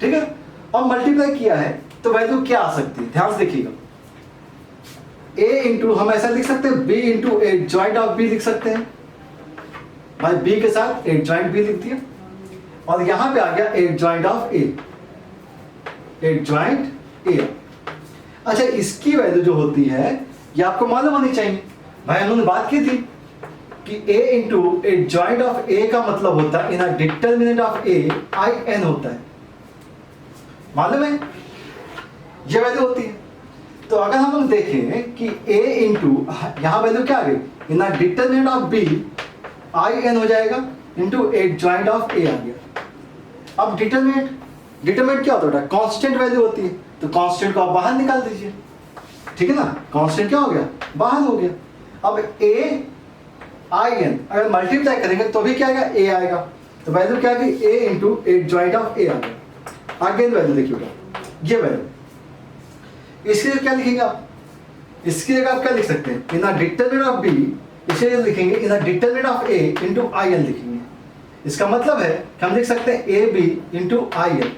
ठीक है, और मल्टीप्लाई किया है तो वैल्यू क्या आ सकती है, ध्यान से देखिएगा। A इंटू हम ऐसा लिख सकते हैं, B into adjoint of B लिख सकते हैं, भाई B के साथ एडजॉइंट B लिख दिया और यहां पे आ गया adjoint of A, adjoint A। अच्छा इसकी वैल्यू जो होती है ये आपको मालूम होनी चाहिए, भाई हम लोगने बात की थी कि a into A joint of a का मतलब होता है in a determinant of a I n होता है, मालूम है ये वैल्यू होती है। तो अगर हम लोग देखें कि a इंटू यहां वैल्यू क्या आ गई, in a determinant of b I n हो जाएगा into A joint of a आ गया। अब डिटर्मिनेंट क्या होता है, कांस्टेंट वैल्यू होती है, तो कांस्टेंट को आप बाहर निकाल दीजिए, ठीक है ना, कांस्टेंट क्या हो गया, बाहर हो गया। अब a आई एन अगर मल्टीप्लाई करेंगे तो भी क्या आएगा, a आएगा, तो वैल्यू क्या आ गई, a into A joint of a आ गया। आगे वैल्यू देखिएगा, ये वैल्यू, इसके लिए क्या लिखेंगे आप, इसकी जगह आप क्या लिख सकते हैं, in a determinant of b, इसे लिखेंगे in a determinant of a into I n लिखेंगे। इसका मतलब है कि हम लिख सकते हैं A B into I n,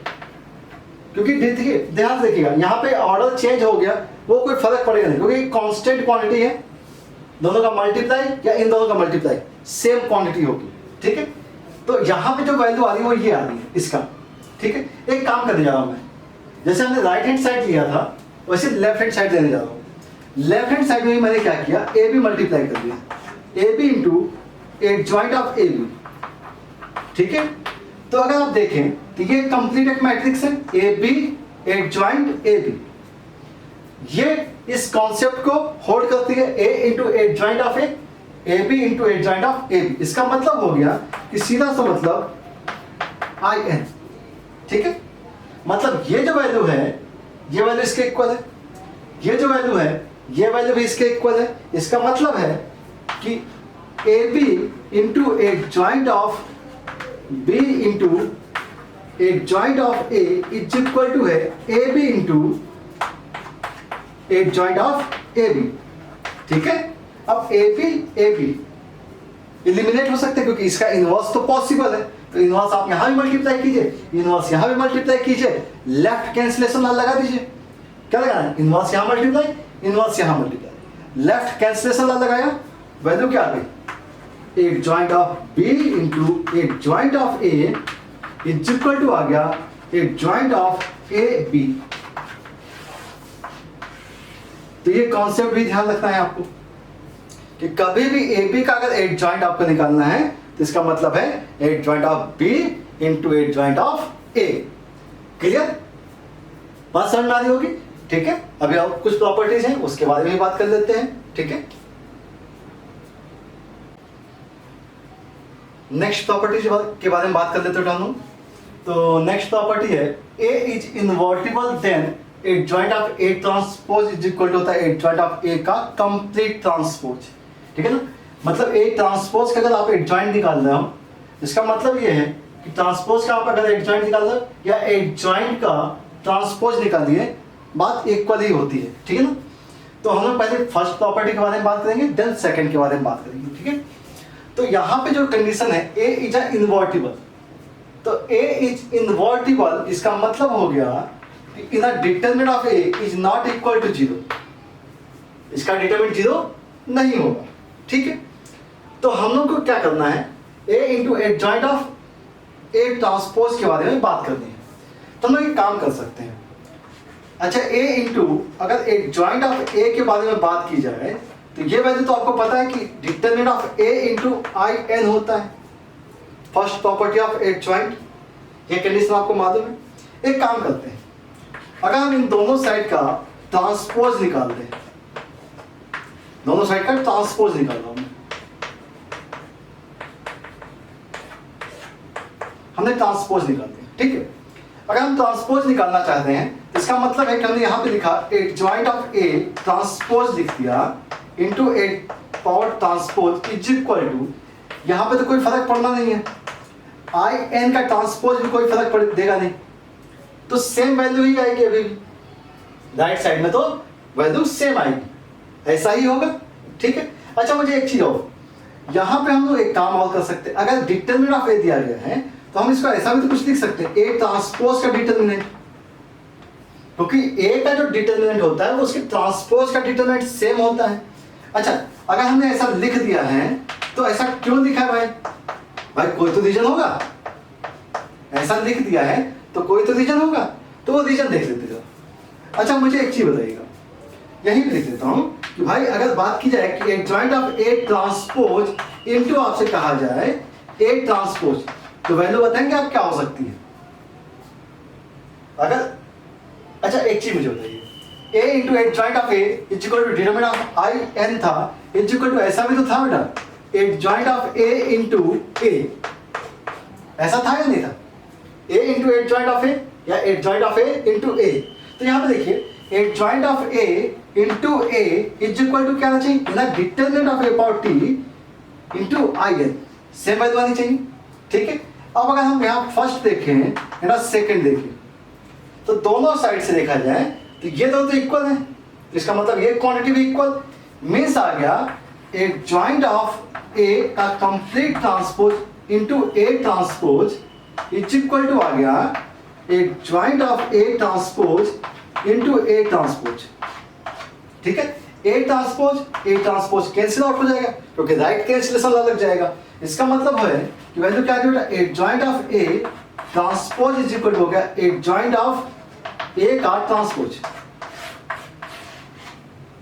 क्योंकि देखिए ध्यान से देखिएगा यहाँ पे ऑर्डर चेंज हो गया वो कोई फर्क पड़ेगा नहीं, क्योंकि कांस्टेंट क्वांटिटी है, दोनों का मल्टीप्लाई या इन दोनों का मल्टीप्लाई सेम क्वांटिटी होगी, ठीक है। तो यहाँ पे जो वैल्यू आ रही है वो ये आ रही है इसका, ठीक है। एक काम करने जा रहा हूँ मैं, जैसे हमने राइट हैंड साइड लिया था वैसे लेफ्ट हैंड साइड लेने जा रहा हूँ। लेफ्ट हैंड साइड में मैंने क्या किया, ए बी मल्टीप्लाई कर दिया, A B into A joint of A B, ठीक है। तो अगर आप देखें तो ये कंप्लीट एक मैट्रिक्स है, A B adjoint A B, ये इस कॉन्सेप्ट को होल्ड करती है, A into A joint of A B into A joint of A B. इसका मतलब हो गया कि सीधा सा मतलब आई एन, ठीक है। मतलब ये जो वैल्यू है ये वैल्यू इसके इक्वल है, ये जो वैल्यू है ये वैल्यू भी इसके इक्वल है। इसका मतलब है कि A B into A joint of b into A joint of a is equal to है A B into A joint of A B, ठीक है। अब ए बी इलिमिनेट हो सकते हैं क्योंकि इसका इनवर्स तो पॉसिबल है, तो इनवर्स आप यहां भी मल्टीप्लाई कीजिए, इनवर्स यहां भी मल्टीप्लाई कीजिए, लेफ्ट कैंसिलेशन लगा दीजिए, क्या लगाना है, इनवर्स यहां मल्टीप्लाई, इनवर्स यहां मल्टीप्लाई, लेफ्ट कैंसिलेशन लगाया, वैल्यू क्या आ गई, ए joint of b into A joint of a is equal to आ गया ए ज्वाइंट ऑफ ए बी। तो ये कॉन्सेप्ट भी ध्यान रखना है आपको कि कभी भी ए बी का अगर ए ज्वाइंट आपको निकालना है तो इसका मतलब है ए joint of b into A joint of a। Clear, बात समझ में आ रही होगी, ठीक है। अभी और कुछ प्रॉपर्टीज हैं उसके बारे में भी बात कर लेते हैं, ठीक है। नेक्स्ट प्रॉपर्टी के बारे में बात कर लेते हैं। तो नेक्स्ट प्रॉपर्टी है A is invertible then A joint of A transpose is equal to होता है ए ज्वाइंट ऑफ ए का कंप्लीट ट्रांसपोज, ठीक है ना। मतलब ए ट्रांसपोज का अगर आप एक ज्वाइंट निकाल रहे हो, इसका मतलब ये है कि ट्रांसपोज का आप अगर एक ज्वाइंट निकाल रहे हो या एक ज्वाइंट का ट्रांसपोज निकालिए, बात इक्वल ही होती है, ठीक है ना। तो हम लोग पहले फर्स्ट प्रॉपर्टी के बारे में बात करेंगे, देन सेकंड के बारे में बात करेंगे, ठीक है। तो यहां पे जो कंडीशन है a इज इनवर्टिबल, तो a इज इनवर्टिबल इसका मतलब हो गया कि in determinant of a is not equal to 0, इसका डिटरमिनेंट 0 नहीं होगा, ठीक है। तो हम लोग को क्या करना है, a into A joint of A transpose के बारे में बात करनी है। तो हम लोग एक काम कर सकते हैं, अच्छा a इंटू अगर ए ज्वाइंट ऑफ a के बारे में बात की जाए तो ये वैल्यू तो आपको पता है कि determinant of a into I n होता है, first property of adjoint, ये कंडीशन आपको मालूम है। एक काम करते हैं, अगर हम इन दोनों साइड का ट्रांसपोज निकाल दें, दोनों साइड का ट्रांसपोज निकाल रहा हूं, हमने ट्रांसपोज निकाल दिया, ठीक है। अगर हम ट्रांसपोज निकालना चाहते हैं तो इसका मतलब है कि हमने यहां पे लिखा ए ज्वाइंट ऑफ ए ट्रांसपोज लिख दिया into A power transpose is equal to, यहां पे तो कोई फर्क पड़ना नहीं है, आई एन का ट्रांसपोज भी कोई फर्क देगा नहीं, तो सेम वैल्यू ही आएगी, अभी भी राइट साइड में तो वैल्यू सेम आएगी, ऐसा ही होगा, ठीक है। अच्छा मुझे एक चीज और, यहां पे हम लोग एक काम और कर सकते हैं, अगर डिटरमिनेंट ऑफ ए दिया गया है तो हम इसको ऐसा भी तो कुछ लिख सकते हैं, ए ट्रांसपोज का डिटरमिनेंट, क्योंकि ए का जो डिटरमिनेंट होता है वो उसके ट्रांसपोज का डिटरमिनेंट सेम होता है। अच्छा अगर हमने ऐसा लिख दिया है तो ऐसा क्यों लिखा है भाई, भाई कोई तो रीजन होगा, ऐसा लिख दिया है तो कोई तो रीजन होगा, तो वो रीजन देख लेते जाओ। अच्छा मुझे एक चीज बताइएगा, यही लिख देता हूं कि भाई अगर बात की जाए कि ए joint of A transpose into आपसे कहा जाए ए ट्रांसपोज, तो वैल्यू बताएंगे आप क्या हो सकती है? अगर अच्छा एक चीज मुझे बताइए, a into A joint of A is equal to determinant of I n था, इज इक्वल टू ऐसा भी तो था बेटा, ए joint of A into A, ऐसा था या नहीं था? a into A joint of A या ए joint of A into A. तो यहाँ पे देखिए ए joint of A into A is equal to क्या आना चाहिए ना, determinant of A power T into I n, same value आनी चाहिए। ठीक है, अब अगर हम यहाँ फर्स्ट देखें ना सेकंड देखें, तो दोनों साइड से देखा जाए तो ये दोनों तो इक्वल है, इसका मतलब ये क्वांटिटी भी इक्वल, मीन्स आ गया ए ज्वाइंट ऑफ ए का complete transpose into A transpose is equal to आ गया ए joint of A transpose into A transpose. ठीक है, ए ट्रांसपोज कैंसिल आउट हो जाएगा क्योंकि राइट कैंसिलेशन लग जाएगा। इसका मतलब है कि वैल्यू क्या आ गया, ए joint of A transpose is equal to हो गया ए ज्वाइंट ऑफ ए का ट्रांसपोज।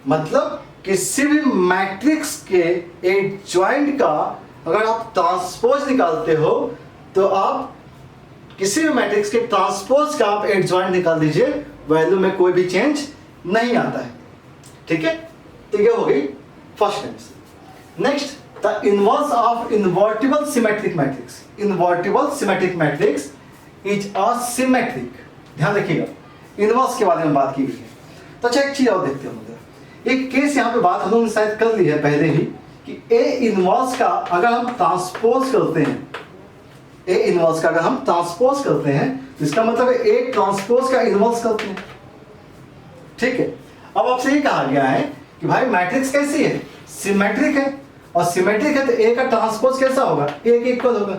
मतलब किसी भी मैट्रिक्स के एक ज्वाइंट का अगर आप ट्रांसपोज निकालते हो तो आप किसी भी मैट्रिक्स के ट्रांसपोज का आप एक ज्वाइंट निकाल दीजिए, वैल्यू में कोई भी चेंज नहीं आता है। ठीक है, तो ये हो गई first condition. Next, the inverse of invertible symmetric matrix. Invertible symmetric matrix is asymmetric. ध्यान रखिएगा, इनवर्स के बारे में बात की गई है। तो अच्छा एक चीज और देखते हैं, एक केस यहाँ पे बात हम लोगों ने शायद कर ली है पहले ही कि ए इनवर्स का अगर हम ट्रांसपोज करते हैं, ए इनवर्स का अगर हम ट्रांसपोज करते हैं तो इसका मतलब है ए ट्रांसपोज का इनवर्स करते हैं। ठीक है, अब आपसे ये कहा गया है कि भाई मैट्रिक्स कैसी है, सिमेट्रिक है, और सिमेट्रिक है तो ए का ट्रांसपोज कैसा होगा, ए के इक्वल होगा।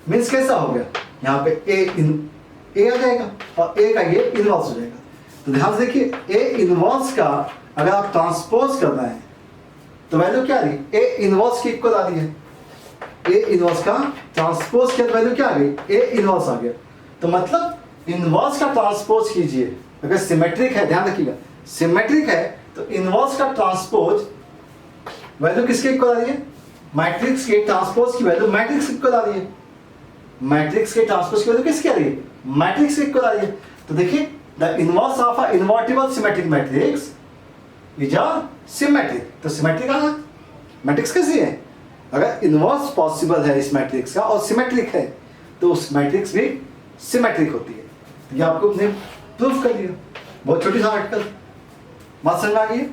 मीन्स कैसा हो गया, यहाँ पे ए आ जाएगा और ए का ये इनवर्स हो जाएगा। तो ध्यान से देखिए, ए इनवर्स का अगर आप ट्रांसपोज करना है तो वैल्यू क्या आ रही, ए इनवर्स की इक्वल आ रही है। ए इनवर्स का ट्रांसपोज किया तो वैल्यू क्या आ गई, ए इनवर्स आ गया। तो मतलब इनवर्स का ट्रांसपोज कीजिए, अगर सिमेट्रिक है, ध्यान रखिएगा सिमेट्रिक है तो इनवर्स का ट्रांसपोज वैल्यू किसके इक्वल आ रही है, मैट्रिक्स के ट्रांसपोज की वैल्यू मैट्रिक्स की इक्वल आ रही है। मैट्रिक्स के ट्रांसपोज की वैल्यू किसकी आ रही है, मैट्रिक्स की इक्वल आ रही है। तो देखिए the inverse of a invertible symmetric matrix is a symmetric. तो सिमेट्रिक आना, मैट्रिक्स कैसी है, अगर इनवर्स पॉसिबल है इस मैट्रिक्स का और सिमेट्रिक है तो उस मैट्रिक्स भी सिमेट्रिक होती है। ये आपको अपने प्रूफ कर दिया, बहुत छोटी सा आर्टिकल, बात समझ में आ गई है।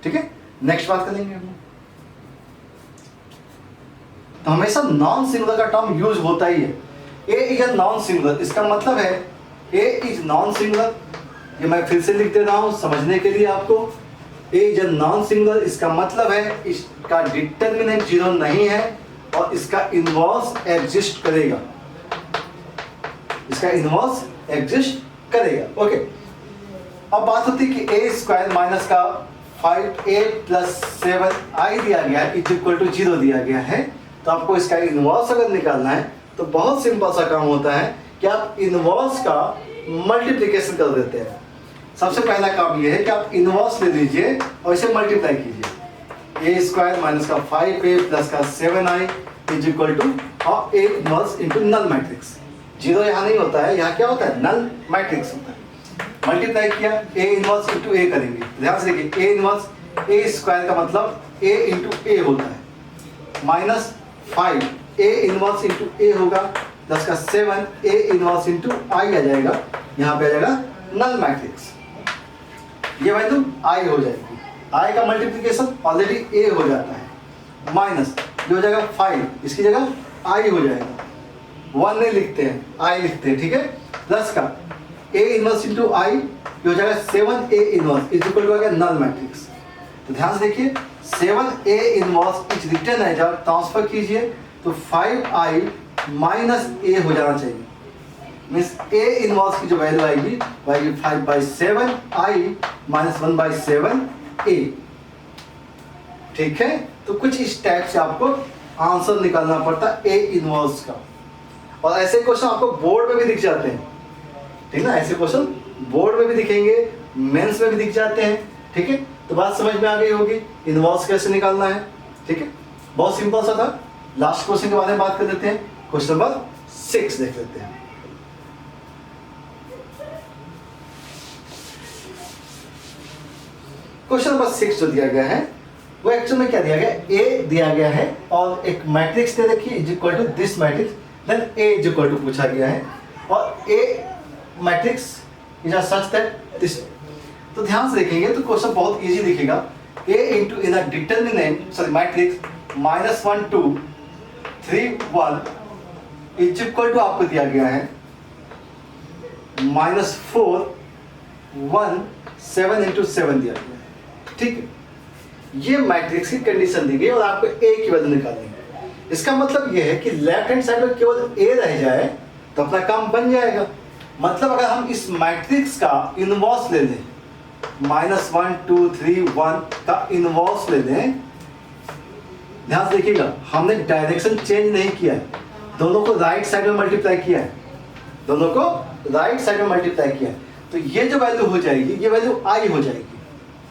ठीक है, नेक्स्ट बात करेंगे हम। तो हमेशा नॉन सिंगुलर का टर्म यूज होता ही है। ए इज अ नॉन सिंगुलर, इसका मतलब है ए इज नॉन सिंगुलर। ये मैं फिर से लिख दे रहा हूं समझने के लिए आपको, ए इज अ नॉन सिंगुलर इसका मतलब है इसका डिटरमिनेंट 0 नहीं है और इसका इनवर्स एग्जिस्ट करेगा, इसका इनवर्स एग्जिस्ट करेगा। ओके, अब बात होती है कि ए स्क्वायर माइनस का 5a प्लस 7i दिया गया है इज इक्वल टू 0 दिया गया है। तो आपको इसका इनवर्स अगर निकालना है तो बहुत सिंपल सा काम होता है कि आप इनवर्स का मल्टीप्लिकेशन कर देते हैं। सबसे पहला काम यह है कि आप इनवर्स ले लीजिए और इसे मल्टीप्लाई कीजिए। ए स्क्वायर माइनस का 5a प्लस का 7i इज इक्वल टू और A inverse into null matrix. 0 यहाँ नहीं होता है, यहाँ क्या होता है, नल मैट्रिक्स होता है। मल्टीप्लाई किया, ए इनवर्स इंटू ए करेंगे, ध्यान से देखिए ए इनवर्स ए स्क्वायर का मतलब ए इंटू ए होता है, माइनस 5 ए इनवर्स इंटू ए होगा, प्लस का 7 ए इनवर्स इंटू आई आ जाएगा, यहाँ पे आ जाएगा नल मैट्रिक्स। ये वैल्यू आई हो जाएगी, आई का मल्टीप्लिकेशन ऑलरेडी ए हो जाता है, माइनस ये हो जाएगा 5, इसकी जगह आई हो जाएगा, 1 नहीं लिखते हैं आई लिखते हैं। ठीक है, प्लस का ए इनवर्स इंटू आई ये हो जाएगा 7 A inverse is equal to आ गया नल मैट्रिक्स। तो ध्यान से देखिए 7 ए इनवर्स इज रिटर्न है, जब ट्रांसफर कीजिए तो 5i माइनस ए हो जाना चाहिए। मीन्स ए इनवर्स की जो वैल्यू आएगी वो आएगी 5/7i माइनस 1/7a। ठीक है, तो कुछ इस टाइप से आपको आंसर निकालना पड़ता है ए इनवर्स का। और ऐसे क्वेश्चन आपको बोर्ड में भी दिख जाते हैं, ठीक ना, ऐसे क्वेश्चन बोर्ड में भी दिखेंगे, मेंस में भी दिख जाते हैं। ठीक है, तो बात समझ में आ गई होगी इनवर्स कैसे निकालना है। ठीक है, बहुत सिंपल सा था। लास्ट क्वेश्चन के बारे में बात कर लेते हैं। क्वेश्चन नंबर 6 देख लेते हैं। क्वेश्चन नंबर 6 जो दिया गया है वो एक्चुअल में क्या दिया गया, ए दिया गया है और एक मैट्रिक्स दे रखी is equal to this matrix, then A is equal to पूछा गया है और A matrix is such that this. तो ध्यान से देखेंगे तो क्वेश्चन बहुत इजी दिखेगा। A into in a determinant sorry matrix -1 2 3 1 is equal to आपको दिया गया है -4 1 7 इंटू 7 दिया गया है। ठीक है, ये मैट्रिक्स की कंडीशन दी गई और आपको ए की वैल्यू निकालनी है। इसका मतलब ये है कि लेफ्ट हैंड साइड में केवल ए रह जाए तो अपना काम बन जाएगा। मतलब अगर हम इस मैट्रिक्स का इनवर्स ले लें, -1 2 3 1 का इनवर्स ले लें, ध्यान से देखिएगा हमने डायरेक्शन चेंज नहीं किया है, दोनों को राइट साइड में मल्टीप्लाई किया है, दोनों को राइट साइड में मल्टीप्लाई किया है। तो ये जो वैल्यू हो जाएगी ये वैल्यू आई हो जाएगी,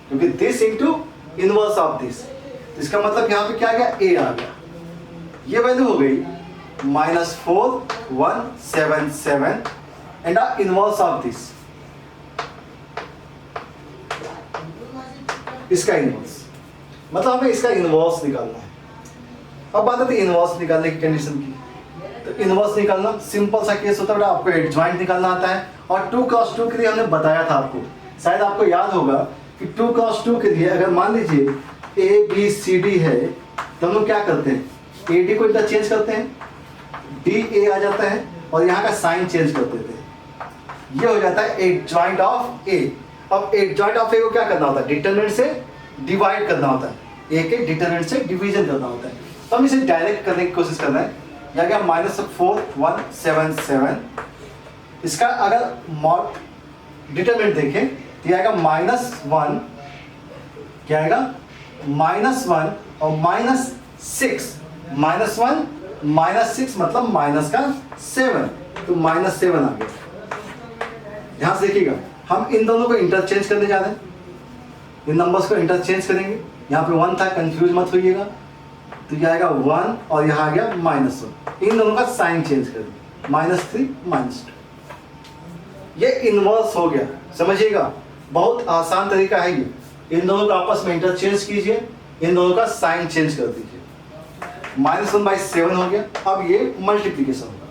क्योंकि this into inverse of this. इसका मतलब यहाँ पे क्या आ गया, ए आ गया। ये वैल्यू हो गई -4 1 7 7 एंड इनवर्स ऑफ दिस, इसका इनवर्स, मतलब हमें इसका इनवर्स निकालना है। अब बात आती है इनवर्स निकालने की कंडीशन की। तो इनवर्स निकालना सिंपल सा केस होता है, आपको एडजॉइंट निकालना आता है और 2 क्रॉस 2 के लिए हमने बताया था आपको, शायद आपको याद होगा कि 2 क्रॉस 2 के लिए अगर मान लीजिए ए बी सी डी है तो हम लोग क्या करते हैं, ए डी को इंटरचेंज करते हैं, डी ए आ जाता है और यहाँ का साइन चेंज कर देते हैं, ये हो जाता है एडजॉइंट ऑफ ए। अब एडजॉइंट ऑफ ए को क्या करना होता है, डिटरमिनेंट से डिवाइड करना होता है, ए के डिटरमिनेंट से डिवीजन करना होता है। तो हम इसे डायरेक्ट करने की कोशिश कर रहे हैं। यहाँ क्या -4 1 7 7, इसका अगर डिटरमिनेंट देखें तो आएगा -1, क्या आएगा -1 और -6, -1 -6 मतलब माइनस का 7, तो -7 आ गया। ध्यान से देखिएगा हम इन दोनों को इंटरचेंज करने जा रहे हैं, इन नंबर्स को इंटरचेंज करेंगे। यहाँ पे 1 था, कंफ्यूज मत होइएगा, तो ये आएगा 1 और यहाँ आ गया -1, इन दोनों का साइन चेंज कर दिया, -3 -2, ये इनवर्स हो गया। समझिएगा बहुत आसान तरीका है ये, इन दोनों को आपस में इंटरचेंज कीजिए, इन दोनों का साइन चेंज कर दीजिए, -1/7 हो गया। अब ये मल्टीप्लीकेशन होगा,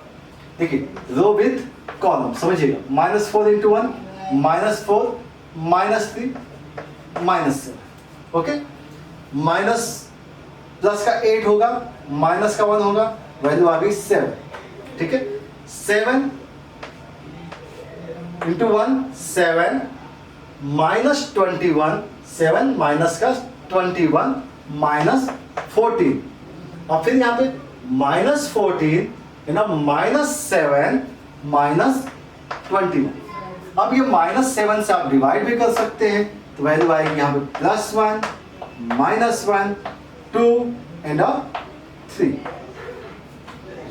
देखिए रो विथ कॉलम, समझिएगा -4 × 1 -4 -3 -7, ओके, माइनस प्लस का 8 होगा, माइनस का 1 होगा, वैल्यू आ गई 7, ठीक है। 7 × 1 7 -21, 7 माइनस का 21 -14, और फिर यहाँ पे -14 -7 -21। अब ये -7 से आप डिवाइड भी कर सकते हैं, तो वैल्यू आएगी यहाँ पे +1 -1 2 एंड 3।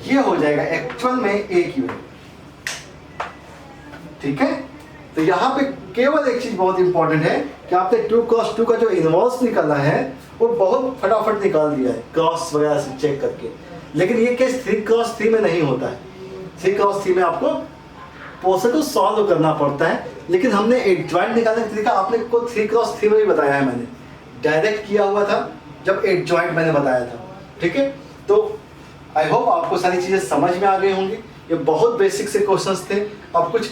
ये हो जाएगा एक्चुअल में ए की वैल्यू, ठीक है। तो यहाँ पे केवल एक चीज बहुत इंपॉर्टेंट है कि आपने 2 क्रॉस 2 का जो इनवर्स निकाला है वो बहुत फटाफट निकाल दिया है क्रॉस वगैरह से चेक करके, लेकिन ये केस 3 क्रॉस 3 में नहीं होता है। 3 क्रॉस 3 में आपको पोर्शन को सॉल्व करना पड़ता है, लेकिन हमने एडजॉइंट निकालने का तरीका आपने को 3 क्रॉस 3 में भी बताया है, मैंने डायरेक्ट किया हुआ था जब एडजॉइंट मैंने बताया था, ठीक है। तो आई होप आपको सारी चीज़ें समझ में आ गई होंगी। ये बहुत बेसिक से क्वेश्चंस थे। अब कुछ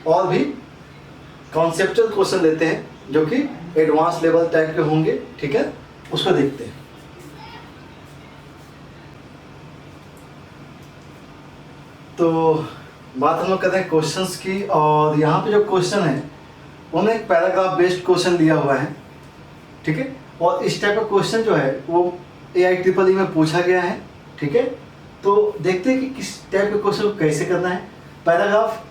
और भी कॉन्सेप्चुअल क्वेश्चन लेते हैं जो कि एडवांस लेवल टाइप के होंगे, ठीक है, उसको देखते हैं। तो बात हम लोग करते हैं क्वेश्चंस की, और यहाँ पे जो क्वेश्चन है उन्होंने एक पैराग्राफ बेस्ड क्वेश्चन दिया हुआ है, ठीक है। और इस टाइप का क्वेश्चन जो है वो AIEEE में पूछा गया है, ठीक है। तो देखते हैं कि किस टाइप के क्वेश्चन को कैसे करना है। Paragraph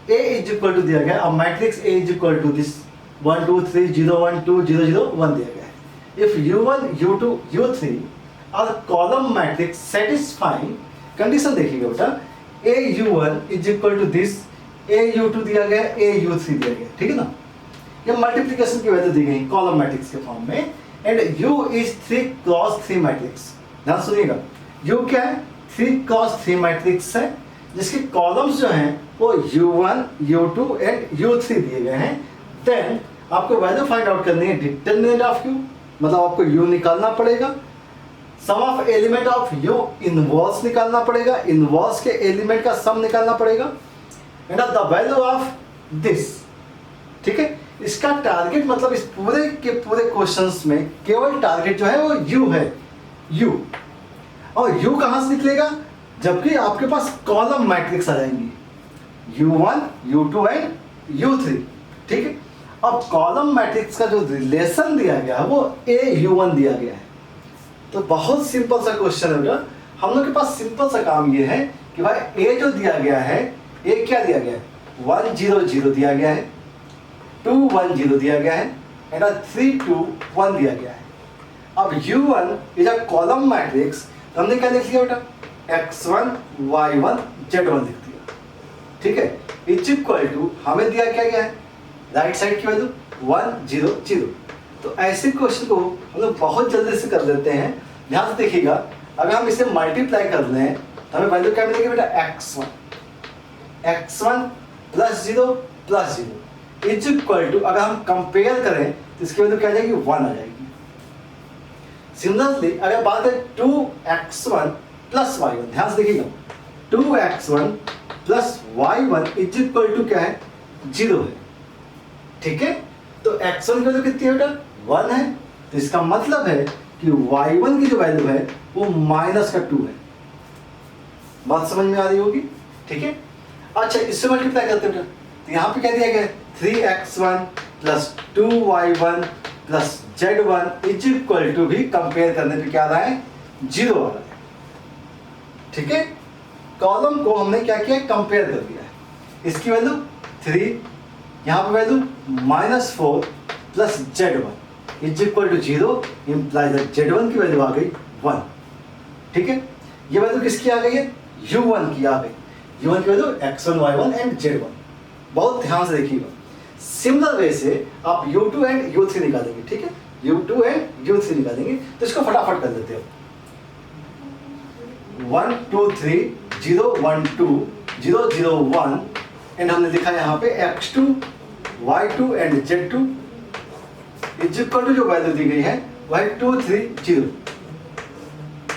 A is equal to दिया गया, अब matrix A is equal to this 1 2 3 0 1 2 0 0 1 दिया गया है। If U1 U2 U3 are column matrix satisfying, condition देखिएगा बेटा, AU1 is equal to this, AU2 दिया गया, AU3 दिया गया, ठीक है ना। ये मल्टीप्लिकेशन की वैल्यू दी गई कॉलम मैट्रिक्स के फॉर्म में, and U is 3 cross 3 matrix. ध्यान सुनिएगा, U क्या है? 3x3 मैट्रिक्स है जिसके कॉलम्स जो हैं वो U1, U2 एंड U3 दिए गए हैं। देन आपको वैल्यू फाइंड आउट करनी है डिटरमिनेंट ऑफ U, मतलब आपको U निकालना पड़ेगा। Sum of element of U inverse निकालना पड़ेगा, इनवर्स के एलिमेंट का सम निकालना पड़ेगा and the value of this. ठीक है, इसका टारगेट मतलब इस पूरे के पूरे क्वेश्चंस में केवल टारगेट जो है वो U है, U। और U कहां से निकलेगा? जबकि आपके पास कॉलम मैट्रिक्स आ जाएंगी U1, U2 एंड U3। ठीक है, अब कॉलम मैट्रिक्स का जो रिलेशन दिया गया है वो AU1 दिया गया है। तो बहुत सिंपल सा क्वेश्चन है बेटा, हम लोग के पास सिंपल सा काम ये है कि भाई A जो दिया गया है, A क्या दिया गया है? 1 0 0 दिया गया है, 2 1 0 दिया गया है एंड 3 2 1 दिया गया है। अब U1 is a column matrix, तो हमने क्या लिख लिया बेटा? X1 Y1 Z1 लिख दिया। ठीक है, इज इक्वल टू हमें दिया क्या गया है? राइट साइड की वैल्यू 1 0 0। तो ऐसे क्वेश्चन को हम लोग बहुत जल्दी से कर देते हैं। ध्यान से देखिएगा, अगर हम इसे मल्टीप्लाई कर लें तो हमें वैल्यू क्या मिलेगी बेटा? x1 plus 0 plus 0 is equal to, अगर हम कंपेयर करें तो इसकी वैल्यू क्या आ जाएगी? 1 आ जाएगी। सिमिलरली अगर बात है 2x1 प्लस y1, ध्यान से देखिएगा 2x1 plus y1 is equal to क्या है? 0 है। ठीक है, तो x1 की वैल्यू कितनी है बेटा? 1 है। तो इसका मतलब है कि y1 की जो वैल्यू है वो -2 है। बात समझ में आ रही होगी? ठीक है, अच्छा इससे मल्टीप्लाई करते हैं बेटा, तो यहाँ पे क्या दिया गया है? 3x1 plus 2y1 plus z1 is equal to भी कंपेयर करने पे क्या आ रहा है? 0 आ रहा है। ठीक है, कॉलम को हमने क्या किया? कंपेयर कर दिया है। इसकी वैल्यू 3, यहाँ पे value -4 plus z1 is equal to 0 implies that z1 की वैल्यू आ गई 1। ठीक है, ये वैल्यू किसकी आ गई है? U1 की आ गई। U1 की value x1 y1 and z1। बहुत ध्यान से देखिएगा, सिमिलर वे से आप U2 एंड U3 निकालेंगे। ठीक है, U2 एंड U3 निकालेंगे, तो इसको फटाफट कर देते हैं। 1 2 3 0 1 2 0 0 1 एंड हमने लिखा है यहाँ पे x2 y2 and z2 is equal to जो वैल्यू दी गई है वह 2 3 0।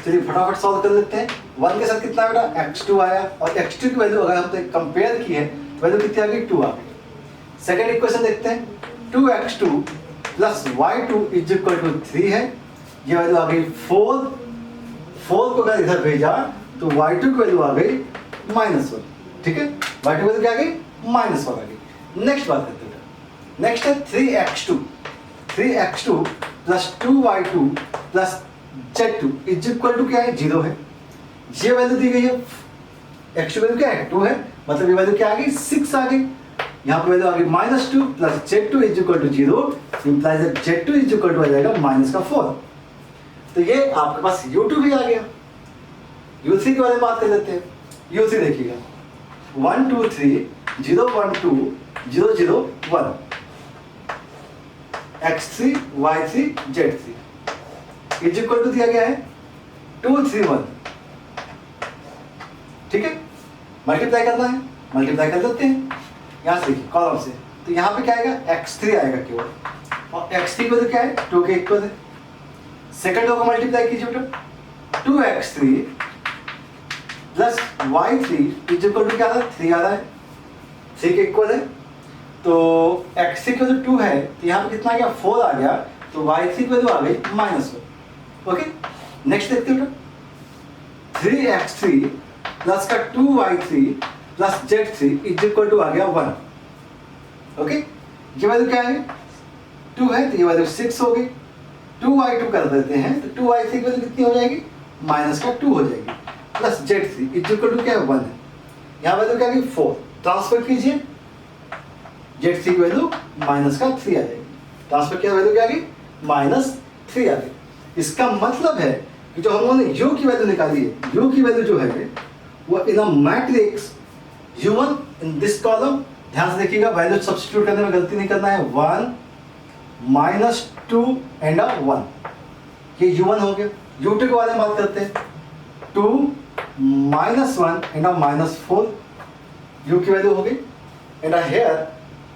चलिए फटाफट सॉल्व कर लेते हैं। 1 के साथ कितना बेटा? x2 आया, और x2 की वैल्यू अगर हमने कंपेयर की है वैल्यू कितनी आ गई? 2 आ गई। सेकेंड इक्वेशन देखते हैं, 2x2 plus y2 is equal to 3 है, ये वैल्यू आ गई 4। 4 को अगर इधर भेजा तो y2 की वैल्यू आ गई -1। ठीक है, y2 की वैल्यू क्या आ गई? -1 आ गई। नेक्स्ट बात करते हैं, नेक्स्ट है 3x2 plus 2y2 plus z2 is equal to क्या है? 0 है। ये वैल्यू दी गई है, x2 वैल्यू क्या है? 2 है, मतलब ये वैल्यू क्या आ गई? 6 आ गई। यहाँ पे वैल्यू आ गई -2 plus z2 is equal to 0 implies that z2 is equal to आ जाएगा -4। तो ये आपके पास U2 भी आ गया। U3 के बारे में बात कर लेते हैं। U3 देखिएगा 1 2 3 0 1 2 0 0 1 x3 y3 z3 is equal to दिया गया है 2 3 1। ठीक है, मल्टीप्लाई करना है, मल्टीप्लाई कर देते हैं। यहाँ से देखिए कॉलम से, तो यहाँ पे क्या आएगा? x3 आएगा केवल, और x3 की वैल्यू क्या है? 2 के इक्वल है। सेकंड रो को मल्टीप्लाई कीजिए बेटा, 2x3 plus y3 is equal to क्या आ रहा है? 3 आ रहा है, 3 के इक्वल है। तो x3 की वैल्यू 2 है, तो यहाँ पे कितना आ गया? 4 आ गया, तो y3 की वैल्यू आ गई -1। ओके, नेक्स्ट देखते हैं बेटा, 3x3 प्लस का 2y3 plus z3 is equal to आ गया 1। ओके, ये वैल्यू क्या है? 2 है, तो ये वैल्यू 6 हो गई। 2y2 कर देते हैं, तो 2y3 की वैल्यू कितनी हो जाएगी? -2 हो जाएगी, plus z3 is equal to क्या है? 1 है। यहाँ वैल्यू क्या है? 4। ट्रांसफर कीजिए, z3 की वैल्यू -3 आ जाएगी। ट्रांसफर किया वैल्यू क्या आ गई? -3 आ गई। इसका मतलब है कि जो हम लोगों ने u की वैल्यू निकाली है, u की वैल्यू जो है वो in a matrix u1 in this column, ध्यान से देखिएगा वैल्यू सब्स्टिट्यूट करने में गलती नहीं करना है। 1 -2 एंड 1, ये u1 हो गया। u2 के बारे में बात करते हैं, 2 -1 एंड -4 u की वैल्यू होगी एंड हेयर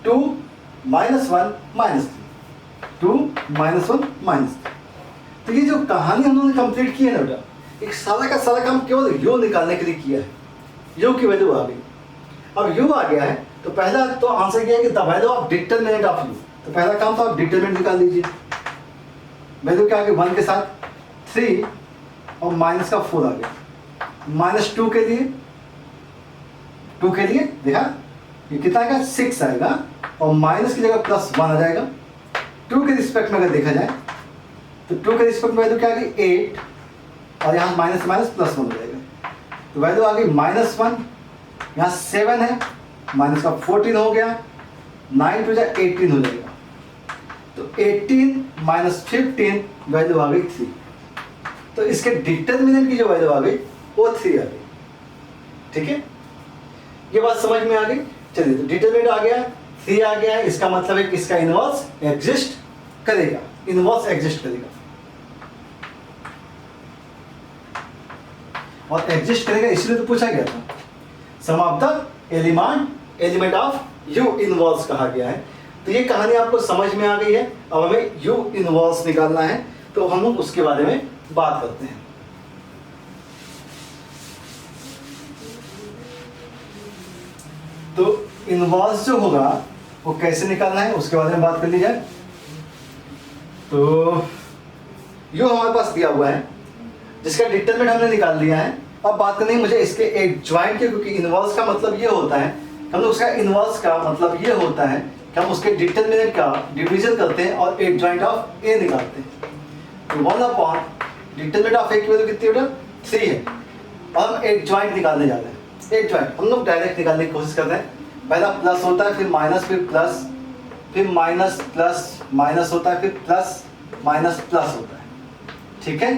2 -1 -3 2 -1 -3। तो ये जो कहानी हम लोगों ने कंप्लीट की है ना बेटा, एक सारा का सारा काम केवल u निकालने के लिए किया है। u की वैल्यू आ गई, अब u आ गया है तो पहला तो आंसर किया है कि the value of determinant of u। तो पहला काम तो आप डिटरमिनेंट निकाल लीजिए। वैल्यू क्या आ गई 1 के साथ 3 और माइनस का 4 आ गया। -2 के लिए 2 के लिए देखा ये कितना आएगा 6 आएगा और माइनस की जगह +1 आ जाएगा। 2 के रिस्पेक्ट में अगर देखा जाए तो 2 के रिस्पेक्ट में वैल्यू क्या आ गई 8 और यहाँ माइनस +1 हो जाएगा। तो वैल्यू आ गई -1, यहाँ 7 है, माइनस का 14 हो गया, 9 टू 18 हो जाएगा। तो 18 - 15 वैल्यू आ गई 3। तो इसके डिटरमिनेंट की जो वैल्यू आ गई वो 3 आ गई। ठीक है, ये बात समझ में आ गई। चलिए, तो डिटरमिनेंट आ गया, 3 आ गया है, इसका मतलब है कि इसका इनवर्स एग्जिस्ट करेगा, इनवर्स एग्जिस्ट करेगा और एग्जिस्ट करेगा इसलिए तो पूछा गया था। Sum of the element of U inverse कहा गया है। तो ये कहानी आपको समझ में आ गई है। अब हमें यू इनवर्स निकालना है, तो हम लोग उसके बारे में बात करते हैं। तो इनवर्स जो होगा वो कैसे निकालना है उसके बारे में बात कर ली जाए। तो यू हमारे पास दिया हुआ है जिसका डिटरमिनेंट हमने निकाल लिया है। अब बात करनी है मुझे इसके एक ज्वाइंट के, क्योंकि इनवर्स का मतलब ये होता है, हम लोग उसका इनवर्स का मतलब ये होता है कि हम उसके डिटरमिनेंट का डिवीजन करते हैं और एक ज्वाइंट ऑफ ए निकालते हैं। तो 1 डिटरमिनेंट ऑफ ए की वैल्यू कितनी बेटा 3 है और हम एक ज्वाइंट निकालने जा रहे हैं। एक ज्वाइंट हम लोग डायरेक्ट निकालने की कोशिश करते हैं। पहला प्लस होता है, फिर माइनस, फिर प्लस, फिर माइनस प्लस माइनस होता है, फिर प्लस माइनस प्लस होता है। ठीक है,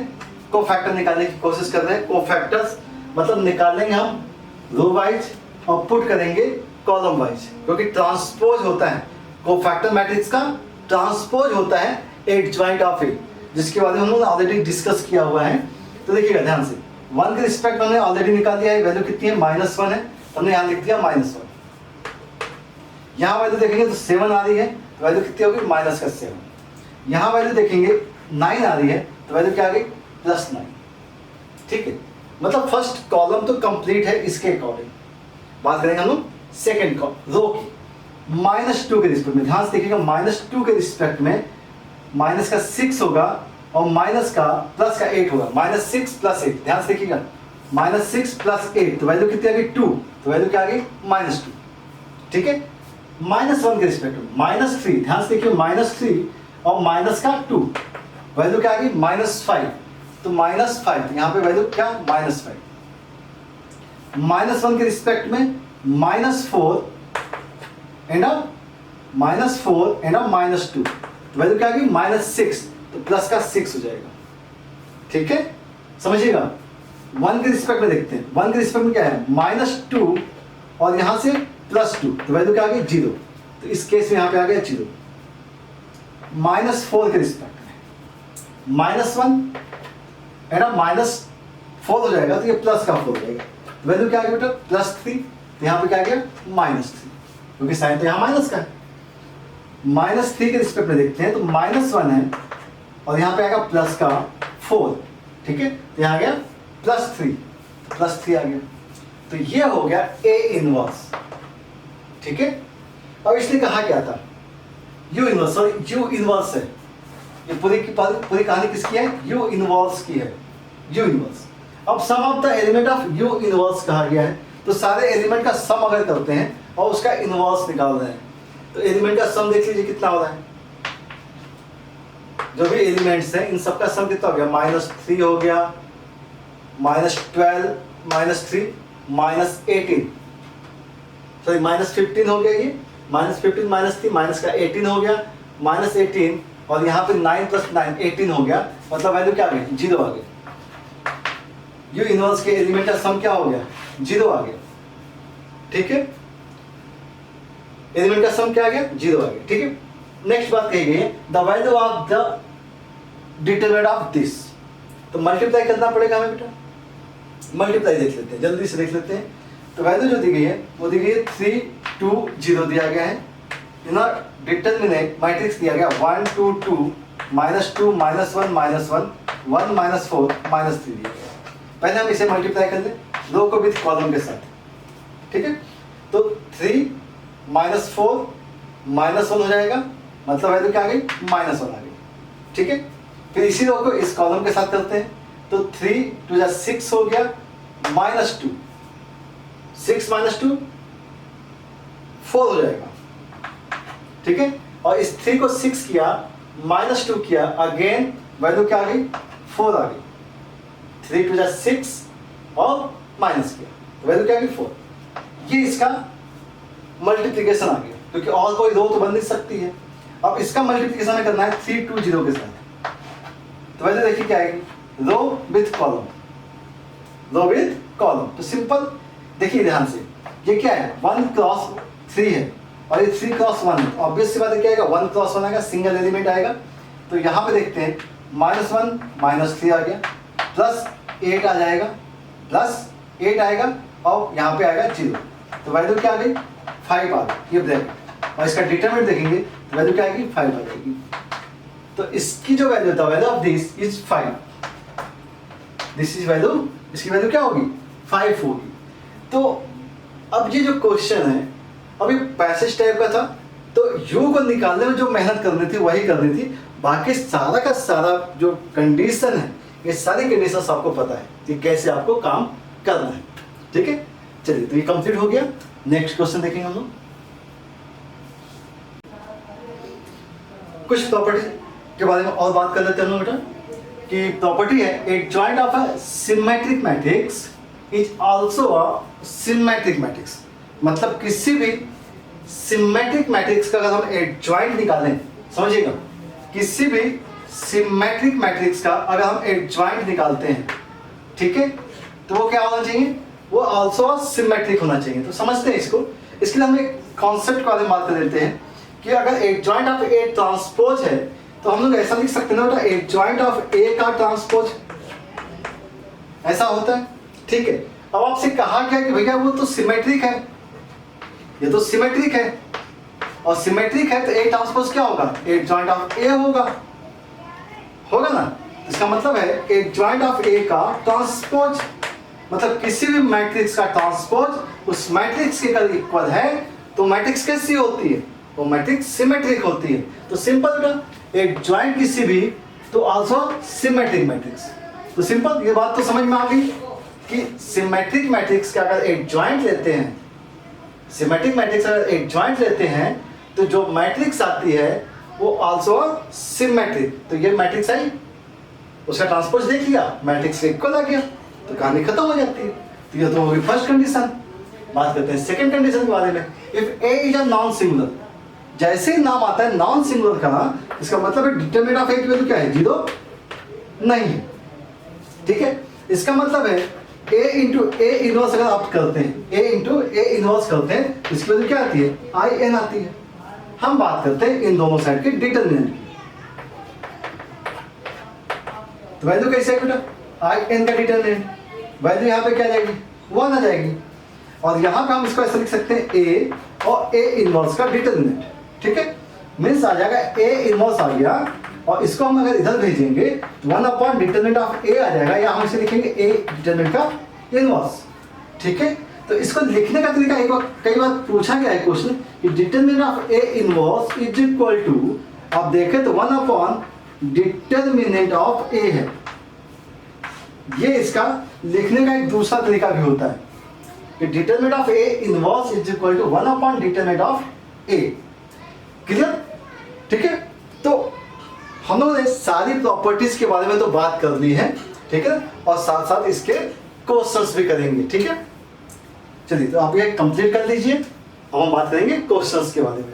को फैक्टर निकालने की कोशिश कर रहे हैं। को फैक्टर्स मतलब निकालेंगे हम रो वाइज और पुट करेंगे कॉलम वाइज, क्योंकि ट्रांसपोज होता है को फैक्टर मैट्रिक्स का, ट्रांसपोज होता है एक ज्वाइंट ऑफ ए, जिसके बारे में हम लोग ऑलरेडी डिस्कस किया हुआ है। तो देखिएगा ध्यान से, 1 के रिस्पेक्ट हमने ऑलरेडी निकाल दिया है, वैल्यू कितनी है -1 है, हमने यहाँ लिख दिया -1। यहाँ वैल्यू देखेंगे तो 7 आ रही है, तो वैल्यू कितनी होगी -7। यहाँ वैल्यू देखेंगे 9 आ रही है, तो वैल्यू क्या आ गई +9। ठीक है, मतलब फर्स्ट कॉलम तो कंप्लीट है इसके अकॉर्डिंग। बात करेंगे हम लोग सेकेंड रो की। -2 के रिस्पेक्ट में ध्यान से देखिएगा, -2 के रिस्पेक्ट में माइनस का 6 होगा और माइनस का प्लस का 8 होगा। -6 + 8, ध्यान से देखिएगा, -6 + 8 तो वैल्यू कितनी आ गई 2, तो वैल्यू क्या आ गई -2। ठीक है, -1 के रिस्पेक्ट में -3, ध्यान से देखिए -3 और माइनस का 2 वैल्यू क्या आ गई -5, तो -5 यहाँ पे वैल्यू क्या -5। -1 के रिस्पेक्ट में -4 एंड -2 वैल्यू क्या आ गई -6, तो प्लस का 6 हो जाएगा। ठीक है, समझिएगा। 1 के रिस्पेक्ट में देखते हैं, 1 के रिस्पेक्ट में क्या है -2 और यहां से +2, तो वैल्यू क्या आ गई 0, तो इस केस में यहां पे आ गया 0। -4 के रिस्पेक्ट में -1 एंड -4 हो जाएगा, तो ये प्लस का 4 हो जाएगा, तो वैल्यू क्या आ गया बेटा +3, तो यहाँ पे क्या आ गया -3, क्योंकि साइन तो यहाँ माइनस का है। -3 के रिस्पेक्ट में देखते हैं तो -1 है और यहाँ पे आएगा प्लस का 4। ठीक है, तो यहाँ आ गया +3 आ गया। तो ये हो गया ए इनवर्स। ठीक है, अब इसलिए कहा क्या था you inverse, sorry you inverse है। ये पूरी कहानी किसकी है, यू इनवर्स की है, यू इनवर्स। अब sum of the element of U inverse कहा गया है, तो सारे एलिमेंट का सम अगर करते हैं और उसका इनवर्स निकाल रहे हैं, तो एलिमेंट का सम देख लीजिए कितना हो रहा है। जो भी एलिमेंट्स हैं इन सबका सम कितना हो गया, -3 हो गया, -12 -3 -18, सॉरी -15 हो गया, ये -15 -3 माइनस का 18 हो गया, -18 और यहाँ पे 9 + 9 18 हो गया, मतलब वैल्यू क्या आ गई 0 आ गया। यू इनवर्स के एलिमेंट का सम क्या हो गया 0 आ गया। ठीक है, एलिमेंट का सम क्या आ गया 0 आ गया। ठीक है, नेक्स्ट बात कही गई है the value of the determinant of this, तो मल्टीप्लाई करना पड़ेगा हमें बेटा। मल्टीप्लाई देख लेते हैं, जल्दी से देख लेते हैं। तो वैल्यू जो दी गई है वो दी गई है 3 2 0 दिया गया है। डिटरमिनेंट मैट्रिक्स दिया गया 1 2 2 -2 -1 -1 1 -4 -3 दिया गया। पहले हम इसे मल्टीप्लाई कर लें रो को विथ कॉलम के साथ, ठीक है। तो 3 -4 -1 हो जाएगा, मतलब वैल्यू क्या आ गई -1 आ गई, ठीक है। फिर इसी रो को इस कॉलम के साथ करते हैं, तो 3 2 6 हो गया, -2 6 -2 4 हो जाएगा, ठीक है। और इस 3 को 6 किया, -2 किया, अगेन वैल्यू क्या आ गई 4 आ गई। 3 2 6 और माइनस किया, वैल्यू क्या आ गई 4। ये इसका मल्टीप्लिकेशन आ गया, क्योंकि और कोई रो तो बन नहीं सकती है। अब इसका मल्टीप्लिकेशन करना है 3 2 0 के साथ, तो वैल्यू देखिए क्या आएगी row with column, row with column. तो सिंपल देखिए ध्यान से, ये क्या है 1 क्रॉस 3 है और ये 3 क्रॉस 1 है। ऑब्वियस सी बात है क्या आएगा 1 क्रॉस 1 आएगा, सिंगल एलिमेंट आएगा। तो यहाँ पे देखते हैं -1 -3 आ गया, +8 आ जाएगा, +8 आएगा और यहाँ पे आएगा 0। तो वैल्यू क्या आ गई 5 आ गई, ये ब्रैकेट। और इसका डिटरमिनेंट देखेंगे तो वैल्यू क्या आएगी 5 आ जाएगी। तो इसकी जो वैल्यू था, value of this is 5, this is value, इसकी वैल्यू क्या होगी 5 होगी। तो अब ये जो क्वेश्चन है अभी पैसेज टाइप का था, तो यू को निकालने में जो मेहनत करनी थी वही करनी थी, बाकी सारा का सारा जो कंडीशन है, ये सारी कंडीशन आपको पता है कि कैसे आपको काम करना है, ठीक है। चलिए तो ये कंप्लीट हो गया। नेक्स्ट क्वेश्चन देखेंगे हम लोग। कुछ प्रॉपर्टी के बारे में और बात कर लेते हैं हम लोग बेटा, कि प्रॉपर्टी है एक joint of a symmetric matrix is also a symmetric matrix. मतलब किसी भी सिमेट्रिक मैट्रिक्स का अगर हम एक जॉइंट निकालें, समझिएगा, किसी भी सिमेट्रिक मैट्रिक्स का अगर हम एक जॉइंट निकालते हैं, ठीक है, तो वो क्या होना चाहिए, वो आल्सो सिमेट्रिक होना चाहिए। तो समझते हैं इसको। इसके लिए हम एक कॉन्सेप्ट के बारे में बात कर लेते हैं कि अगर एक जॉइंट ऑफ ए ट्रांसपोज है तो हम लोग ऐसा लिख सकते हैं ना बेटा, एक जॉइंट ऑफ ए का ट्रांसपोज, ऐसा होता है, ठीक है। अब आपसे कहा गया कि भैया वो तो सिमेट्रिक है, ये तो सिमेट्रिक है, और सिमेट्रिक है तो ए ट्रांसपोज क्या होगा, एक जॉइंट ऑफ ए होगा ना। इसका मतलब है एक जॉइंट ऑफ ए का ट्रांसपोज, मतलब किसी भी मैट्रिक्स का ट्रांसपोज उस मैट्रिक्स के कल इक्वल है, तो मैट्रिक्स कैसी होती है, वो मैट्रिक्स सिमेट्रिक होती है। तो सिंपल बेटा, एक जॉइंट किसी भी तो आल्सो सिमेट्रिक मैट्रिक्स। तो सिंपल ये बात तो समझ में आ गई कि सिमेट्रिक मैट्रिक्स का अगर एक जॉइंट लेते हैं, सिमेट्रिक मैट्रिक्स अगर एक जॉइंट लेते हैं तो जो मैट्रिक्स आती है वो आल्सो सिमेट्रिक। तो ये मैट्रिक्स आई, उसका ट्रांसपोज देख लिया, मैट्रिक्स के इक्वल आ गया, तो कहानी खत्म हो जाती है। तो ये तो होगी फर्स्ट कंडीशन। बात करते हैं सेकंड कंडीशन के बारे में। If A is a non singular, जैसे ही नाम आता है नॉन सिंगुलर का, इसका मतलब है डिटरमिनेंट ऑफ ए की वैल्यू क्या है, 0 नहीं है, ठीक है। इसका मतलब है a इंटू ए इनवर्स अगर आप करते हैं, a इंटू ए इनवर्स करते हैं, इसकी वैल्यू क्या आती है, आई एन आती है। हम बात करते हैं इन दोनों साइड के डिटरमिनेंट की। तो वैल्यू कैसे है बेटा, आई एन का डिटरमिनेंट, वैल्यू यहाँ पे क्या आ जाएगी 1 आ जाएगी। और यहाँ पे हम इसको ऐसे लिख सकते हैं ए और ए इनवर्स का डिटरमिनेंट, ठीक है। मीन्स आ जाएगा ए इनवर्स आ गया, और इसको हम अगर इधर भेजेंगे तो 1 अपॉन डिटरमिनेंट ऑफ ए आ जाएगा, या हम इसे लिखेंगे ए डिटरमिनेंट का इनवर्स, ठीक है। तो इसको लिखने का तरीका एक बार कई बार पूछा गया है क्वेश्चन कि determinant of A inverse is equal to, आप देखें तो 1 अपॉन डिटरमिनेंट ऑफ ए है। ये इसका लिखने का एक दूसरा तरीका भी होता है कि determinant of A inverse is equal to 1 upon determinant of A. Clear, ठीक है। तो हम लोगों ने सारी प्रॉपर्टीज के बारे में तो बात कर ली है, ठीक है, और साथ साथ इसके क्वेश्चंस भी करेंगे, ठीक है। चलिए तो आप ये कंप्लीट कर लीजिए, अब हम बात करेंगे क्वेश्चंस के बारे में।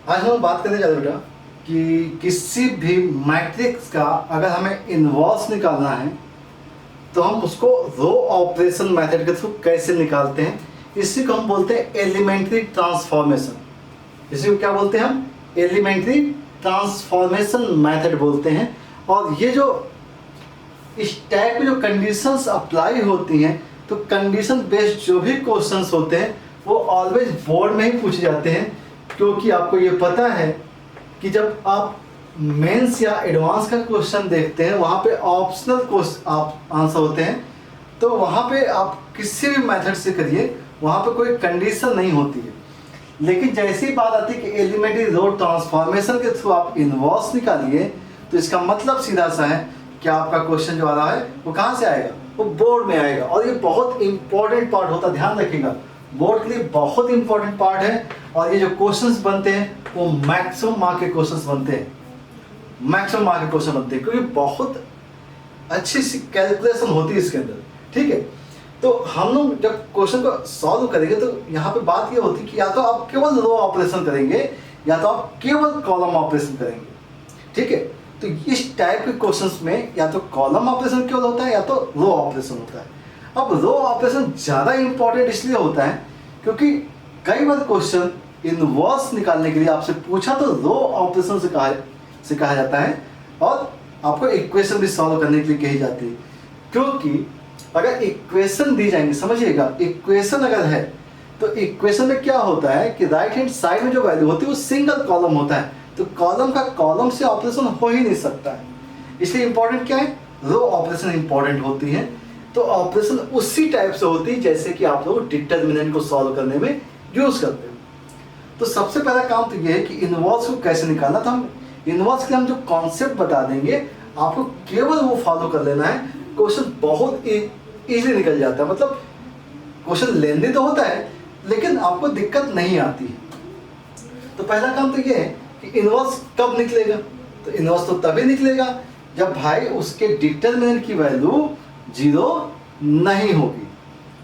आज हम बात करने जा रहे हैं बेटा कि किसी भी मैट्रिक्स का अगर हमें इनवर्स निकालना है तो हम उसको रो ऑपरेशन मेथड के थ्रू कैसे निकालते हैं। इसी को हम बोलते हैं एलिमेंट्री ट्रांसफॉर्मेशन। इसी को क्या बोलते हैं हम, एलिमेंट्री ट्रांसफॉर्मेशन मेथड बोलते हैं। और ये जो इस टाइप की जो कंडीशंस अप्लाई होती हैं, तो कंडीशन बेस्ड जो भी क्वेश्चंस होते हैं वो ऑलवेज बोर्ड में ही पूछे जाते हैं, क्योंकि आपको ये पता है कि जब आप मेंस या एडवांस का क्वेश्चन देखते हैं वहाँ पे ऑप्शनल आंसर होते हैं, तो वहाँ पे आप किसी भी मेथड से करिए वहाँ पे कोई कंडीशन नहीं होती है। लेकिन जैसी बात आती है कि एलिमेंट्री रो ट्रांसफॉर्मेशन के थ्रू आप इन्वर्स निकालिए, तो इसका मतलब सीधा सा है कि आपका क्वेश्चन जो आ रहा है वो कहाँ से आएगा, वो बोर्ड में आएगा। और ये बहुत इंपॉर्टेंट पार्ट होता है, ध्यान रखिएगा, बोर्ड के लिए बहुत इंपॉर्टेंट पार्ट है। और ये जो क्वेश्चंस बनते हैं वो मैक्सिमम मार्क के क्वेश्चंस बनते हैं, मैक्सिमम मार्क के क्वेश्चन बनते हैं, क्योंकि बहुत अच्छी सी कैलकुलेशन होती है इसके अंदर, ठीक है। तो हम लोग जब क्वेश्चन को सॉल्व करेंगे तो यहाँ पे बात ये होती है कि या तो आप केवल रो ऑपरेशन करेंगे या तो आप केवल कॉलम ऑपरेशन करेंगे, ठीक है। तो इस टाइप के क्वेश्चंस में या तो कॉलम ऑपरेशन केवल होता है या तो रो ऑपरेशन होता है। अब रो ऑपरेशन ज़्यादा इंपॉर्टेंट इसलिए होता है क्योंकि कई बार क्वेश्चन इनवर्स निकालने के लिए आपसे पूछा तो रो ऑपरेशन से कहा जाता है, और आपको इक्वेशन भी सॉल्व करने के लिए कही जाती है। क्योंकि अगर इक्वेशन दी जाएंगी, समझिएगा, इक्वेशन अगर है तो इक्वेशन में क्या होता है कि राइट हैंड साइड में जो वैल्यू होती है वो सिंगल कॉलम होता है, तो कॉलम का कॉलम से ऑपरेशन हो ही नहीं सकता है। इसलिए इंपॉर्टेंट क्या है, रो ऑपरेशन इंपॉर्टेंट होती है। तो ऑपरेशन उसी टाइप से होती है जैसे कि आप लोग डिटर्मिनेंट को सॉल्व करने में यूज करते हो। तो सबसे पहला काम तो ये है कि इनवर्स को कैसे निकालना। तो हम इनवर्स के हम जो कॉन्सेप्ट बता देंगे, आपको केवल वो फॉलो कर लेना है, क्वेश्चन बहुत इजीली निकल जाता है। मतलब क्वेश्चन लेंदी तो होता है लेकिन आपको दिक्कत नहीं आती है। तो पहला काम तो ये है कि इनवर्स कब निकलेगा, तो इनवर्स तो तभी निकलेगा जब भाई उसके डिटर्मिनेंट की वैल्यू 0 नहीं होगी।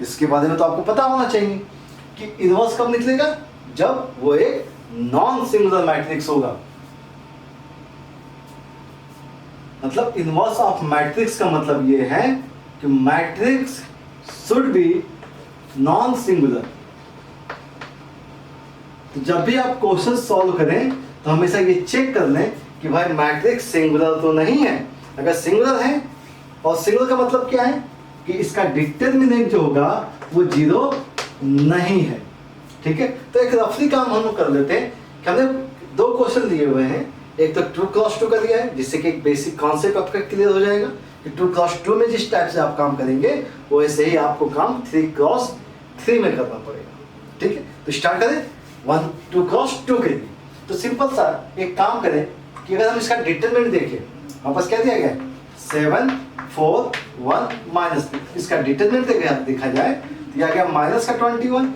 इसके बारे में तो आपको पता होना चाहिए कि इनवर्स कब निकलेगा, जब वो एक नॉन सिंगुलर मैट्रिक्स होगा। मतलब इनवर्स ऑफ मैट्रिक्स का मतलब ये है कि matrix should be non singular. तो जब भी आप क्वेश्चन सॉल्व करें तो हमेशा ये चेक कर लें कि भाई मैट्रिक्स सिंगुलर तो नहीं है। अगर सिंगुलर है, और सिंगुलर का मतलब क्या है कि इसका डिटर्मिनेंट जो होगा वो 0 नहीं है, ठीक है। तो एक रफली काम हम लोग कर लेते हैं कि हमने 2 क्वेश्चन दिए हुए हैं। एक तो 2 क्रॉस 2 का दिया है, जिससे कि एक बेसिक कॉन्सेप्ट आपका क्लियर हो जाएगा कि 2 क्रॉस 2 में जिस टाइप से आप काम करेंगे वैसे ही आपको काम 3 क्रॉस 3 में करना पड़ेगा, ठीक है। तो स्टार्ट करें 2 क्रॉस 2 के लिए। तो सिंपल सा एक काम करें कि अगर हम इसका डिटरमिनेंट देखें, हमारे पास क्या दिया गया है 7 4 1 -3। इसका डिटरमिनेंट देखा जाए तो यह गया -21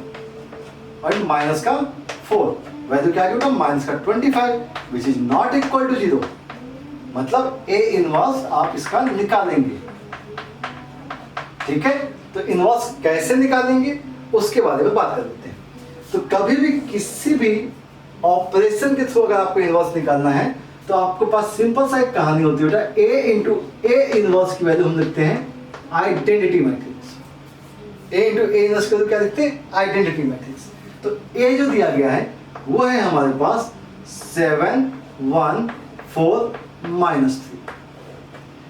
और माइनस का 4, वैल्यू क्या होगा -25, which is not equal to 0। मतलब ए इनवर्स आप इसका निकालेंगे, ठीक है। तो इनवर्स कैसे निकालेंगे उसके बारे में बात कर लेते हैं। तो कभी भी किसी भी ऑपरेशन के थ्रू अगर आपको इनवर्स निकालना है तो आपके पास सिंपल सा एक कहानी होती है, ए इंटू ए इनवर्स की वैल्यू हम लिखते हैं identity matrix. A into A inverse की वैल्यू क्या लिखते हैं, आइडेंटिटी मैट्रिक्स। तो ए जो दिया गया है वो है हमारे पास 7 1 4 -3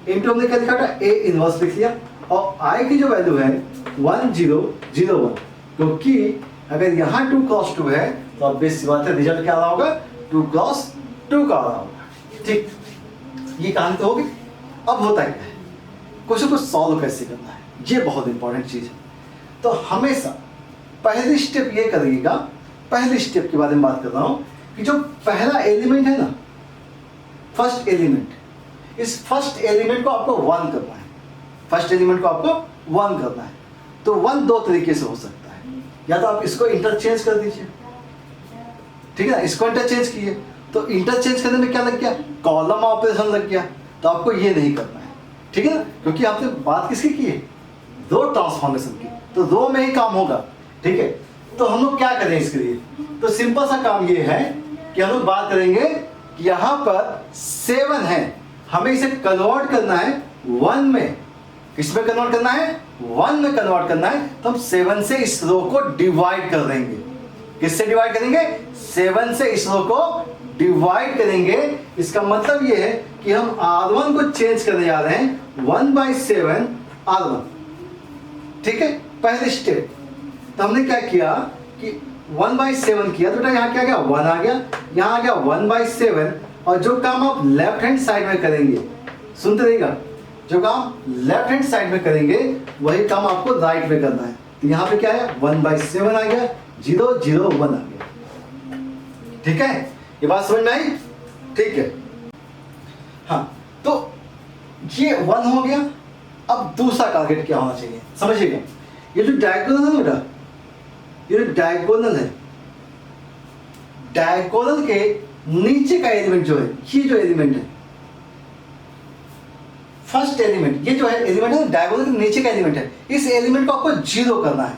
इंटू हमने क्या लिखा था ए इनवर्स लिख लिया, और आई की जो वैल्यू है 1 0 0 1, क्योंकि अगर यहाँ 2 क्रॉस 2 है तो अब बेसिक बात है रिजल्ट क्या आ रहा होगा 2 क्रॉस 2 का आ रहा होगा, ठीक। ये कहानी तो होगी। अब होता क्या है, क्वेश्चन को सॉल्व कैसे करना है, ये बहुत इंपॉर्टेंट चीज है। तो हमेशा पहली स्टेप ये करिएगा, पहले स्टेप के बारे में बात कर रहा हूं कि जो पहला एलिमेंट है ना, फर्स्ट एलिमेंट, इस फर्स्ट एलिमेंट को आपको 1 करना है। फर्स्ट एलिमेंट को आपको 1 करना है। तो 1 2 तरीके से हो सकता है, या तो आप इसको इंटरचेंज कर दीजिए, ठीक है ना। इसको इंटरचेंज किए तो इंटरचेंज करने में क्या लग गया, कॉलम ऑपरेशन लग गया। तो आपको ये नहीं करना है, ठीक है ना, क्योंकि आपने बात किसकी की है, रो ट्रांसफॉर्मेशन की, तो रो में ही काम होगा, ठीक है। तो हम लोग क्या करें इसके लिए, तो सिंपल सा काम ये है कि हम लोग बात करेंगे कि यहाँ पर 7 है, हमें इसे कन्वर्ट करना है 1 में। किसमें कन्वर्ट करना है, 1 में कन्वर्ट करना है। तो हम 7 से इस रो को डिवाइड कर देंगे। किससे डिवाइड करेंगे, 7 से इस रो को डिवाइड करेंगे, इसका मतलब ये है कि हम R1 को चेंज करने जा रहे हैं 1/7 R1। ठीक है, पहले स्टेप। तो हमने क्या किया कि 1/7 किया, तो बेटा यहाँ क्या आ गया 1 आ गया, यहाँ आ गया 1/7। और जो काम आप लेफ्ट हैंड साइड में करेंगे, सुनते रहिएगा, जो काम लेफ्ट हैंड साइड में करेंगे वही काम आपको राइट में करना है। तो यहाँ पे क्या है 1/7 आ गया, 0 0 1 आ गया। ठीक है, ये बात समझ में आई? ठीक है, हाँ, तो ये 1 हो गया। अब दूसरा टारगेट क्या होना चाहिए समझिएगा। ये जो डायगोनल है बेटा, ये जो डायगोनल है, डायगोनल के नीचे का एलिमेंट जो है, ये जो एलिमेंट है फर्स्ट एलिमेंट, ये जो है एलिमेंट है डायगोनल के नीचे का एलिमेंट है, इस एलिमेंट को आपको 0 करना है।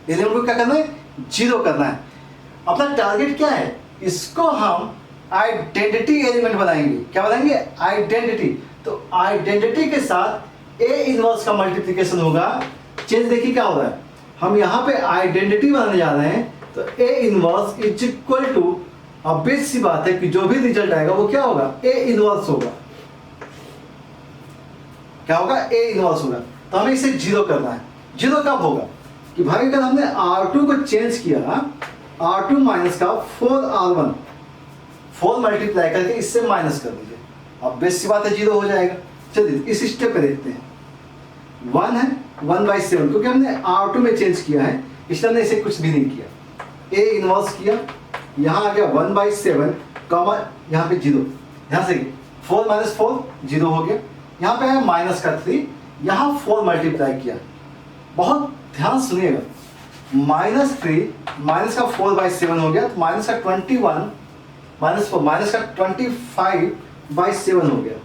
एलिमेंट को क्या करना है 0 करना है। अपना टारगेट क्या है, इसको हम आइडेंटिटी एलिमेंट बनाएंगे। क्या बनाएंगे आइडेंटिटी। तो आइडेंटिटी के साथ ए इनवर्स का मल्टीप्लिकेशन होगा। चेंज देखिए क्या हो रहा है, हम यहाँ पे आइडेंटिटी बनाने जा रहे हैं, तो A inverse is equal to, obvious सी बात है कि जो भी रिजल्ट आएगा वो क्या होगा ए इनवर्स होगा। क्या होगा ए इनवर्स होगा। तो हमें इसे 0 करना है। 0 कब होगा कि भाई अगर हमने R2 को चेंज किया, R2 माइनस का 4R1, 4 मल्टीप्लाई करके इससे माइनस कर दीजिए, ऑब्वियस सी बात है 0 हो जाएगा। चलिए इस स्टेप पे देखते हैं। 1 है 1/7, क्योंकि हमने R2 में चेंज किया है इसलिए हमने इसे कुछ भी नहीं किया। ए इनवर्स किया, यहाँ आ गया 1/7 कॉमा यहाँ पे 0, ध्यान से 4 - 4 0 हो गया। यहाँ पे है माइनस का 3, यहाँ 4 मल्टीप्लाई किया, बहुत ध्यान सुनिएगा, -3 माइनस का 4/7 हो गया, तो माइनस का 21 -4 माइनस का 25/7 हो गया।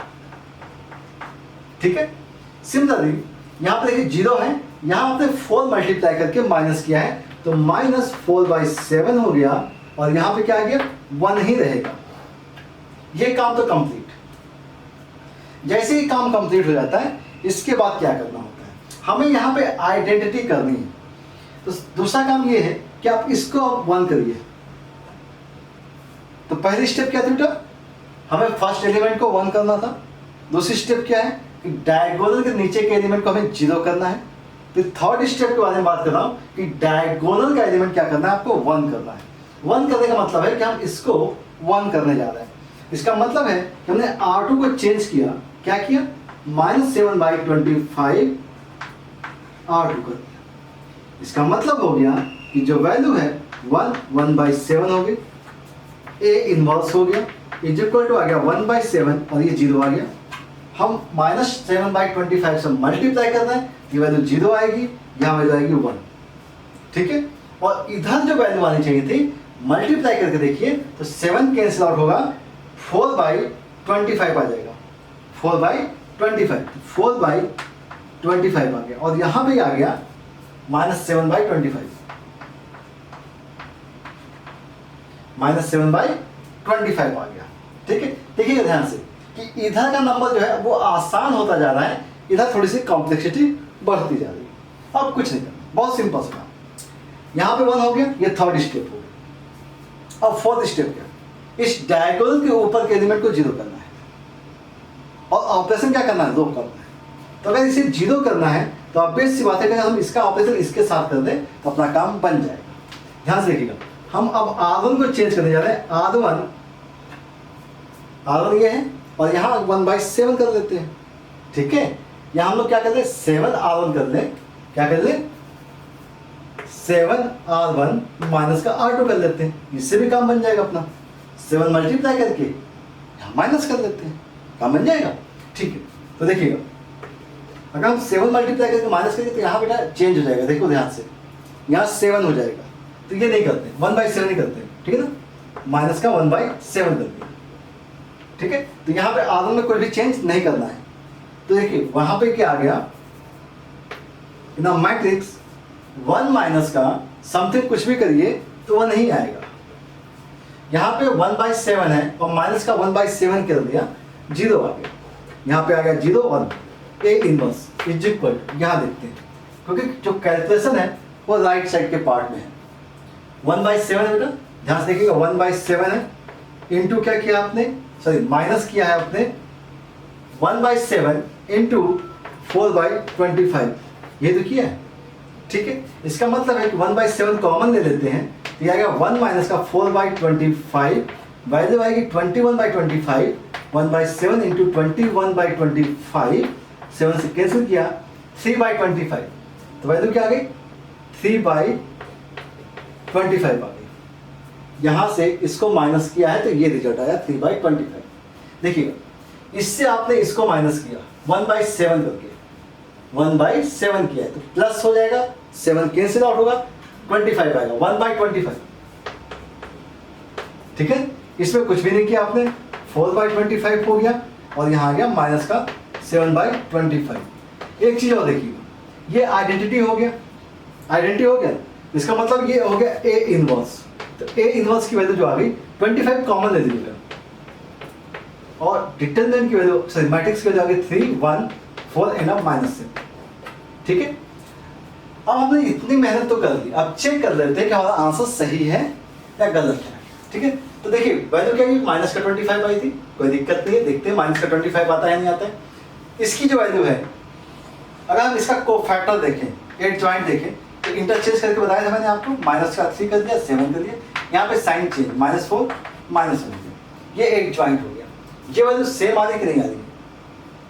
ठीक है, सिमिलरली यहाँ पे देखिए 0 है, यहाँ आपने 4 मल्टीप्लाई करके माइनस किया है, तो -4/7 हो गया, और यहाँ पे क्या आ गया 1 ही रहेगा। ये काम तो कंप्लीट। जैसे ही काम कंप्लीट हो जाता है, इसके बाद क्या करना होता है, हमें यहाँ पे आइडेंटिटी करनी है। तो दूसरा काम ये है कि आप इसको 1 करिए। तो पहली स्टेप क्या थी बेटा, हमें फर्स्ट एलिमेंट को 1 करना था। दूसरी स्टेप क्या है कि डायगोनल के नीचे के एलिमेंट को हमें 0 करना है। फिर थर्ड स्टेप के बारे में बात कर रहा हूँ कि डायगोनल का एलिमेंट क्या करना है, आपको 1 करना है। 1 करने का मतलब है कि हम इसको 1 करने जा रहे हैं। इसका मतलब है कि हमने R2 को चेंज किया, क्या किया -7/25 R2 कर दिया। इसका मतलब हो गया कि जो वैल्यू है 1/7 हो गई, ए इनवर्स हो गया, इज इक्वल टू आ गया 1/7 और ये 0 आ गया। हम -7/25 से मल्टीप्लाई कर रहे हैं, ये वैल्यू 0 आएगी, यहाँ वैल्यू आएगी 1। ठीक है, और इधर जो वैल्यू आनी चाहिए थी मल्टीप्लाई करके देखिए, तो 7 कैंसिल आउट होगा, 4/25 आ जाएगा, 4/25, 4/25 आ गया, और यहाँ पे आ गया -7/25, -7/25 आ गया। ठीक है, देखिएगा ध्यान से कि इधर का नंबर जो है वो आसान होता जा रहा है, इधर थोड़ी सी कॉम्प्लेक्सिटी बढ़ती जा रही है। अब कुछ नहीं करना, बहुत सिंपल सा। यहाँ पे 1 हो गया, ये थर्ड स्टेप हो गया। अब फोर्थ स्टेप क्या, इस डायगोनल के ऊपर के एलिमेंट को 0 करना है, और ऑपरेशन क्या करना है, 2 करना है। तो अगर इसे 0 करना है तो ऑब्वियस सी बात है कि हम इसका ऑपरेशन इसके साथ कर दें तो अपना काम बन जाएगा। ध्यान से देखिएगा, हम अब R1 को चेंज करने जा रहे हैं। R1 ये है, और यहाँ 1/7 कर लेते हैं। ठीक है, यहाँ हम लोग क्या कर ले, 7R1 कर ले, क्या कर ले 7R1 माइनस का R2 कर लेते हैं, इससे भी काम बन जाएगा अपना। 7 मल्टीप्लाई करके यहाँ माइनस कर लेते हैं, काम बन जाएगा। ठीक है, तो देखिएगा अगर हम 7 मल्टीप्लाई करके माइनस करेंगे तो यहाँ बेटा चेंज हो जाएगा, देखो ध्यान से, यहाँ 7 हो जाएगा, तो ये नहीं करते, 1/7 ही करते हैं। ठीक है ना, माइनस का 1/7 कर दिया। ठीक है, तो यहाँ पे R1 में कोई भी चेंज नहीं करना है। तो देखिए वहां पे क्या आ गया, इन मैट्रिक्स 1 माइनस का समथिंग कुछ भी करिए तो 1 नहीं आएगा। यहाँ पे 1/7 है और माइनस का 1/7 कर दिया, 0 आ गया। यहाँ पे आ गया 0 1, ए इनवर्स इज इक्वल, यहाँ देखते हैं क्योंकि जो कैलकुलेशन है वो राइट साइड के पार्ट में है। 1/7 है बेटा, ध्यान से देखिएगा, 1/7 है, इंटू क्या किया आपने, सॉरी माइनस किया है आपने 1/7 इंटू 4/25, ये तो किया है। ठीक है, इसका मतलब है कि 1/7 कॉमन ले लेते हैं, तो ये आ गया 1 माइनस का 4/25, वैल्यू आएगी 21/25, 1/7 इंटू 21/25, 7 से कैंसिल किया 3/25, तो वैल्यू क्या आ गई 3/25 आ गई। यहां से इसको माइनस किया है तो ये रिजल्ट आया 3/25। देखिएगा, इससे आपने इसको माइनस किया 1/7 करके, 1/7 किया है तो प्लस हो जाएगा, 7 कैंसिल आउट होगा, 25 आएगा 1/25। ठीक है, इसमें कुछ भी नहीं किया आपने, 4/25 हो गया और यहाँ आ गया माइनस का 7/25। एक चीज और देखिएगा, ये आइडेंटिटी हो गया, आइडेंटिटी हो गया, इसका मतलब ये हो गया ए इनवर्स। तो ए इनवर्स की वैल्यू जो आ गई 25 कॉमन ले लीजिएगा, और डिटरमिनेंट की वैल्यू, सॉरी मैट्रिक्स की वैल्यू आ गई 3 1 4 एंड अप -7। ठीक है, अब हमने इतनी मेहनत तो कर ली, अब चेक कर लेते हैं कि हमारा आंसर सही है या गलत है। ठीक है, तो देखिए वैल्यू क्या है, माइनस का 25 आई थी, कोई दिक्कत नहीं है, देखते हैं माइनस का 25 आता है नहीं आता है। इसकी जो वैल्यू है, अगर हम इसका कोफैक्टर देखें, एड जॉइंट देखें, तो इंटरचेंज करके बताया था मैंने आपको, माइनस का 3 कर दिया, 7 कर दिया, यहाँ पे साइन चेंज -4 -1, ये एक जॉइंट हो गया। ये वैल्यू सेम आ रही कि नहीं आ रही,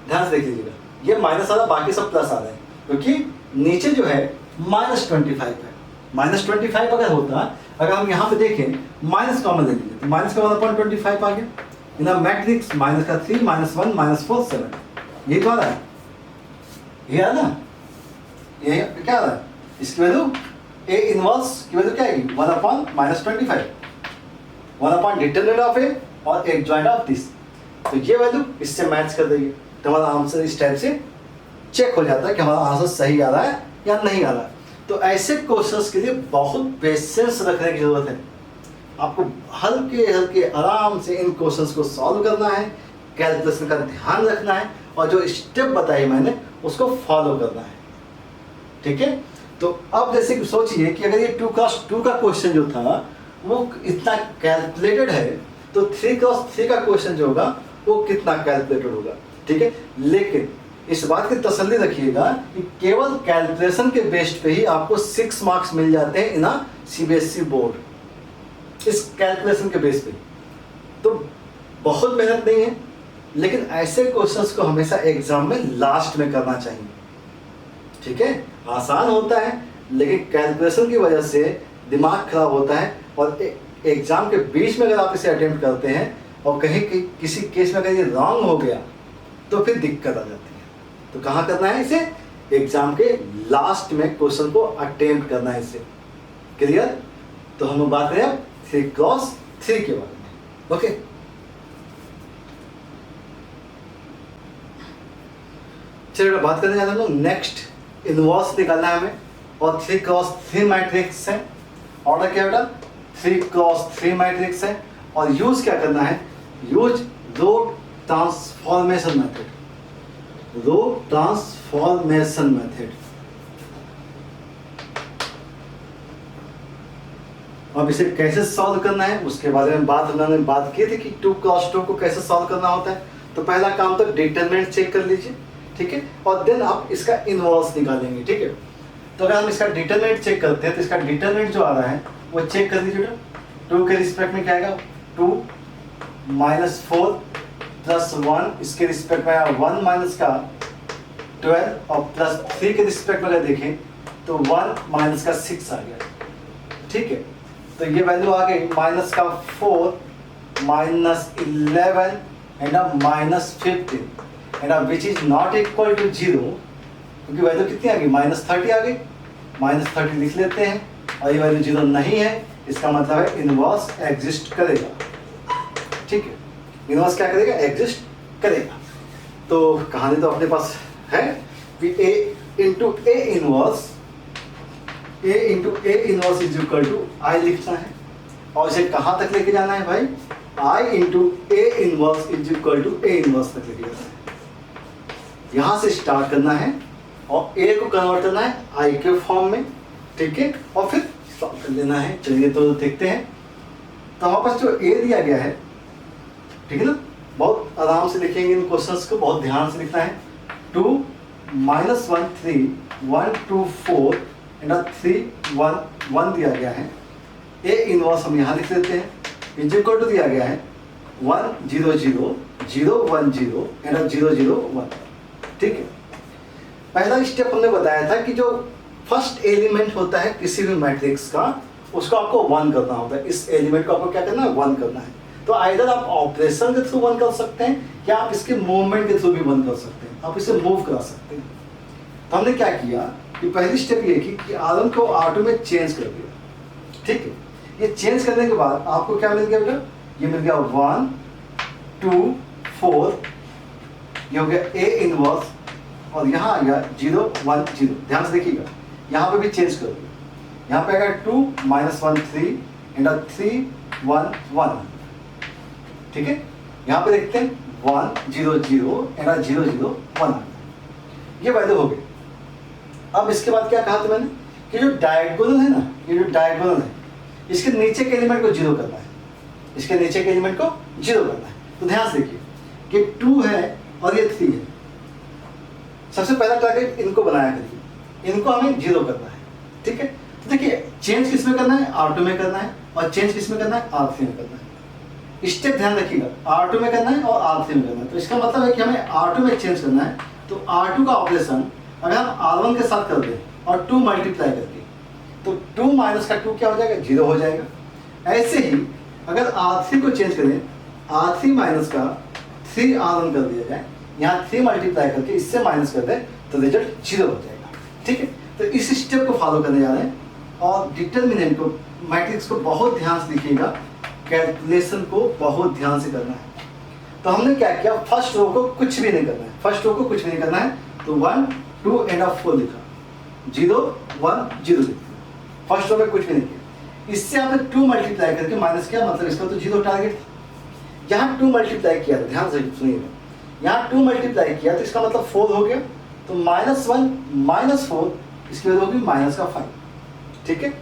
ध्यान से देख लीजिएगा, ये माइनस आ रहा, बाकी सब प्लस आ रहा है, क्योंकि नीचे जो है -25 है। -25 अगर होता, अगर हम यहाँ पे देखें माइनस कॉमन ले लीजिए, तो माइनस का 1/25 आ गया, इन मैट्रिक्स माइनस का 3 -1 -4 7, ये तो आ रहा है, ये आ ना, ये क्या आ रहा है, इसकी वैल्यू ए इनवर्स की वैल्यू क्या आएगी 1/-25, 1 डिटरमिनेंट ऑफ ए और एक जॉइंट ऑफ दिस, तो ये वैल्यू इससे मैच कर देगी, तो हमारा आंसर इस टाइप से चेक हो जाता है कि हमारा आंसर सही आ रहा है या नहीं आ रहा है। तो ऐसे क्वेश्चंस के लिए बहुत पेशेंस रखने की जरूरत है, आपको हल्के हल्के आराम से इन क्वेश्चंस को सॉल्व करना है, कैलकुलेशन का ध्यान रखना है, और जो स्टेप बताई मैंने उसको फॉलो करना है। ठीक है, तो अब जैसे कि सोचिए कि अगर ये 2x2 का क्वेश्चन जो था वो इतना कैलकुलेटेड है, तो 3x3 का क्वेश्चन जो होगा वो कितना कैलकुलेटेड होगा। ठीक है, लेकिन इस बात की तसल्ली रखिएगा कि केवल कैलकुलेशन के बेस्ड पे ही आपको 6 मार्क्स मिल जाते हैं इन CBSE बोर्ड, इस कैलकुलेशन के बेस पे। तो बहुत मेहनत नहीं है, लेकिन ऐसे क्वेश्चंस को हमेशा एग्जाम में लास्ट में करना चाहिए। ठीक है, आसान होता है, लेकिन कैलकुलेशन की वजह से दिमाग खराब होता है, और एग्जाम के बीच में अगर आप इसे अटेम्प्ट करते हैं और कहीं किसी केस में अगर ये रॉन्ग हो गया तो फिर दिक्कत आ जाती है। तो कहाँ करना है इसे, एग्जाम के लास्ट में क्वेश्चन को अटेम्प्ट करना है इसे। क्लियर, तो हम बात करें अब 3x3 के बारे में। ओके, चलिए बात करने जाते हैं, नेक्स्ट इनवर्स निकालना है हमें, और 3x3 मैट्रिक्स है। ऑर्डर क्या बेटा, 3x3 मैट्रिक्स है, और यूज क्या करना है, यूज रो ट्रांसफॉर्मेशन मेथड, रो ट्रांसफॉर्मेशन मेथड। अब इसे कैसे सॉल्व करना है उसके बारे में हमने बात की थी कि 2x2 को कैसे सॉल्व करना होता है। तो पहला काम तो डिटरमिनेंट चेक कर लीजिए, ठीक है, और देन आप इसका इनवर्स निकालेंगे। ठीक है, तो अगर हम इसका डिटरमिनेंट चेक करते हैं तो इसका डिटरमिनेंट जो आ रहा है वो चेक कर लीजिए। 2 के रिस्पेक्ट में क्या आएगा, 2 -4 + 1, इसके रिस्पेक्ट में आया 1 माइनस का 12, और +3 के रिस्पेक्ट में अगर देखें तो 1 माइनस का 6 आ गया। ठीक है, तो ये वैल्यू आ गई माइनस का 4 -11 and -15 and which is not equal to 0, क्योंकि वैल्यू कितनी आ गई, -30 आ गई। -30 लिख लेते हैं, और ये वैल्यू 0 नहीं है, इसका मतलब है इनवर्स एग्जिस्ट करेगा। ठीक है, इनवर्स क्या करेगा, एग्जिस्ट करेगा। तो कहानी तो अपने पास है कि A into A inverse is equal to I लिखना है, और इसे कहाँ तक लेके जाना है भाई, I into A inverse is equal to A inverse तक लेके जाना है। यहाँ से स्टार्ट करना है और A को कन्वर्ट करना है I के फॉर्म में। ठीक है, और फिर सॉल्व कर लेना है। चलिए तो देखते हैं। तो हमारे पास जो A दिया गया है ठीक है ना, बहुत आराम से लिखेंगे इन क्वेश्चंस को, बहुत ध्यान से लिखना है। 2 -1 3 1 2 4 एंड 3 1 1 दिया गया है। ए इनवर्स हम यहाँ लिख देते हैं, इज इक्वल टू दिया गया है 1 0 0 0 1 0 एंड 0 0 1। ठीक है, पहला स्टेप हमने बताया था कि जो फर्स्ट एलिमेंट होता है किसी भी मैट्रिक्स का, उसको आपको 1 करना होता है। इस एलिमेंट को आपको क्या करना है, 1 करना है। तो आइदर आप ऑपरेशन के थ्रू 1 कर सकते हैं या आप इसके मूवमेंट के थ्रू भी 1 कर सकते हैं, आप इसे मूव करा सकते हैं। तो हमने क्या किया कि पहली स्टेप ये की कि R1 को R2 में चेंज कर दिया। ठीक है, ये चेंज करने के बाद आपको क्या मिल गया बेटा, ये मिल गया 1 2 4, ये हो गया A इनवर्स, और यहाँ आ गया 0 1 0। ध्यान से देखिएगा, यहाँ पे भी चेंज कर दिया, यहाँ पे आएगा 2 -1 3 एंड 3 1 1। ठीक है, यहाँ पे देखते हैं 1 0 0 एंड 0 0 1। ये वैल्यू हो गई। अब इसके बाद क्या कहा था मैंने कि जो डायगोनल है ना, ये जो डायगोनल है, इसके नीचे के एलिमेंट को 0 करना है, इसके नीचे के एलिमेंट को 0 करना है। तो ध्यान से देखिए कि 2 है और ये 3 है। सबसे पहला टारगेट इनको बनाया करिए, इनको हमें 0 करना है। ठीक है, तो देखिए चेंज किस में करना है, R2 में करना है, और चेंज किस में करना है, R3 में करना है। स्टेप ध्यान रखिएगा, R2 में करना है और R3 में करना है। तो इसका मतलब है कि हमें R2 में चेंज करना है। तो R2 का ऑपरेशन अगर हम R1 के साथ कर दें और 2 मल्टीप्लाई करके, तो 2 माइनस का 2 क्या हो जाएगा, 0 हो जाएगा। ऐसे ही अगर R3 को चेंज करें, R3 माइनस का 3 R1 कर दिया जाए, यहाँ 3 मल्टीप्लाई करके इससे माइनस कर दें तो रिजल्ट 0 हो जाएगा। ठीक है, तो इस स्टेप को फॉलो करने जा रहे हैं, और डिटर्मिनेंट को, मैट्रिक्स को बहुत ध्यान से लिखिएगा, कैलकुलेशन को बहुत ध्यान से करना है। तो हमने क्या किया, फर्स्ट रो को कुछ भी नहीं करना है, फर्स्ट रो को कुछ भी नहीं करना है। तो 1 2 एंड 4 लिखा, 0 1 0 लिखा, फर्स्ट रो में कुछ भी नहीं किया। इससे आपने 2 मल्टीप्लाई करके माइनस किया, मतलब इसका तो 0 टारगेट था। यहाँ 2 मल्टीप्लाई किया, ध्यान से सुनिएगा, यहाँ 2 मल्टीप्लाई किया तो इसका मतलब 4 हो गया। तो -1 -4, इसकी वजह होगी -5। ठीक है,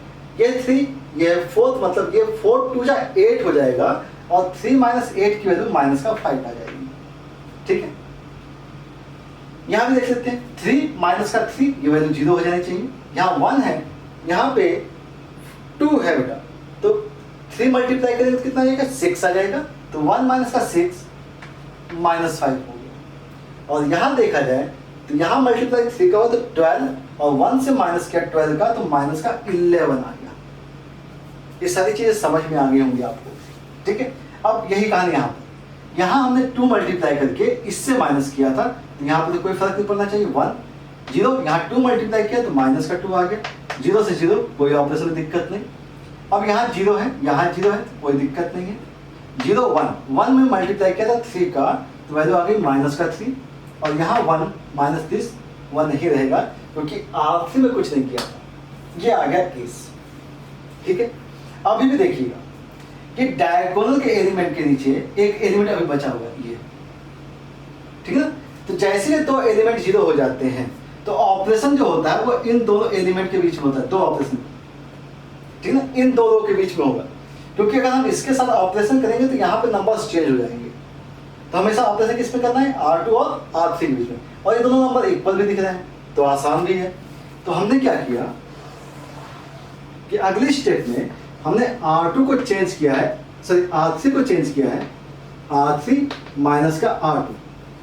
ये 3, ये 4, मतलब ये 4 2 जा 8 हो जाएगा, और 3 -8 की वैल्यू -5 आ जाएगी। ठीक है, यहाँ भी देख सकते हैं 3 -3, ये वैल्यू 0 हो जानी चाहिए। यहाँ 1 है, यहाँ पे 2 है बेटा, तो 3 मल्टीप्लाई करेंगे तो कितना आ जाएगा, 6 आ जाएगा। तो 1 - 6 -5 हो गया। और यहाँ देखा जाए तो यहाँ मल्टीप्लाई 3 का हुआ तो 12, और 1 से माइनस किया 12 का, तो -11 आ गया। ये सारी चीजें समझ में आ गई होंगी आपको। ठीक है, अब यही कहानी यहाँ हमने 2 मल्टीप्लाई करके इससे माइनस किया था, तो यहाँ पे तो कोई फर्क नहीं पड़ना चाहिए। 1 0, यहाँ 2 मल्टीप्लाई किया तो -2 आ गया, 0 से 0, कोई ऑपरेशन में दिक्कत नहीं। अब यहाँ 0 है, यहाँ 0 है, कोई दिक्कत नहीं है। 0 1 में मल्टीप्लाई किया था 3 का, तो वैल्यू आ गई -3, और यहाँ 1 -3 1 नहीं रहेगा, क्योंकि R3 में कुछ नहीं किया था। ये आ गया केस। ठीक है, अभी भी देखिएगा कि डायगोनल के एलिमेंट के नीचे एक एलिमेंट अभी बचा हुआ है, ये। ठीक है ना, तो जैसे 2 एलिमेंट 0 हो जाते हैं, तो ऑपरेशन जो होता है वो इन दोनों एलिमेंट के बीच में होता है, 2 ऑपरेशन। ठीक है ना, इन दो रो के बीच में होगा, क्योंकि अगर हम इसके साथ ऑपरेशन करेंगे तो यहाँ पे नंबर्स चेंज हो जाएंगे। तो हमेशा ऑपरेशन किस में करना है, R2 और R3 के बीच में, और ये दोनों नंबर इक्वल भी दिख रहे हैं, तो आसान भी है। तो हमने क्या किया कि अगली स्टेप में हमने R2 को चेंज किया है, सॉरी R3 को चेंज किया है, R3 माइनस का R2,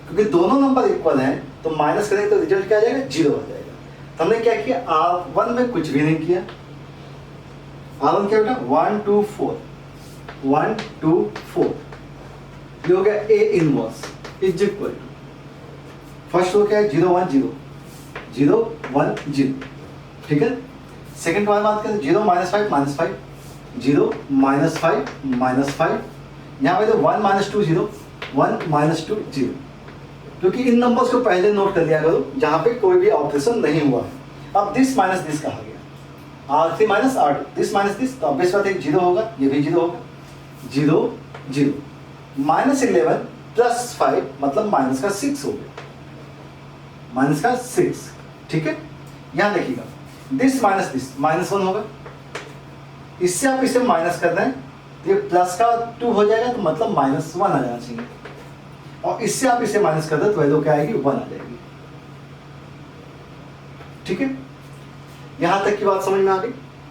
क्योंकि दोनों नंबर इक्वल हैं, तो माइनस करेंगे तो रिजल्ट क्या आ जाएगा, 0 आ जाएगा। तो हमने क्या किया, R1 में कुछ भी नहीं किया। R1 क्या बेटा, 1 2 4 1 2 4, ये हो गया A inverse is equal to, first row क्या है, 0 1 0 0 1 0। ठीक है, सेकंड वाला बात करें, 0 -5 -5 0 -5 -5, यहाँ पे तो 1 -2 0 1 -2 0, क्योंकि इन नंबर्स को पहले नोट कर लिया करो जहाँ पे कोई भी ऑपरेशन नहीं हुआ है। अब दिस माइनस दिस कहा गया, R3 minus R2, this minus this, तो ऑब्वियस बात है 0 होगा, ये भी 0 होगा, 0 0 -11 + 5 मतलब -6 हो गया, -6। ठीक है, यहाँ देखिएगा दिस माइनस दिस -1 होगा, इससे आप इसे माइनस कर दें तो ये प्लस का 2 हो जाएगा, तो मतलब -1 आ जाना चाहिए, और इससे आप इसे माइनस कर दो तो वैल्यू क्या आएगी, 1 आ जाएगी। ठीक है, यहां तक की बात समझ में आ गई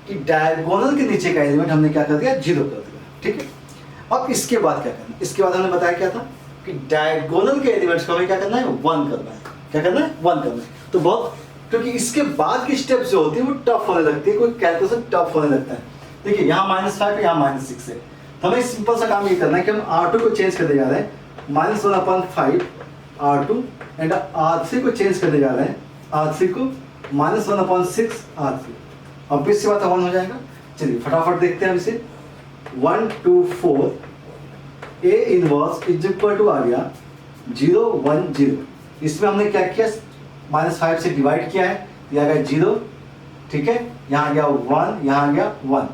कि डायगोनल के नीचे का एलिमेंट हमने क्या कर दिया, 0 कर दिया। ठीक है, अब इसके बाद क्या करना, इसके बाद हमने बताया क्या था कि डायगोनल के एलिमेंट्स को हमें क्या करना है, 1 करना है। क्या करना है, 1 करना है। तो बहुत, क्योंकि इसके बाद की स्टेप जो होती है वो टफ होने लगती है, कोई कैलकुलेशन टफ होने लगता है। देखिए यहाँ -5 है, यहाँ -6 है, तो हमें सिंपल सा काम ये करना है कि हम R2 को चेंज करने जा रहे हैं, -1/5 R2, एंड R3 को चेंज करने जा रहे हैं, R3 को -1/6 R3। अब इससे बात 1 हो जाएगा। चलिए फटाफट देखते हैं अब इसे। 1 2 4 A inverse is equal to आ गया 0 1 0। इसमें हमने क्या किया, -5 से डिवाइड किया है, ये आ गया 0। ठीक है, यहाँ आ गया 1, यहाँ आ गया 1,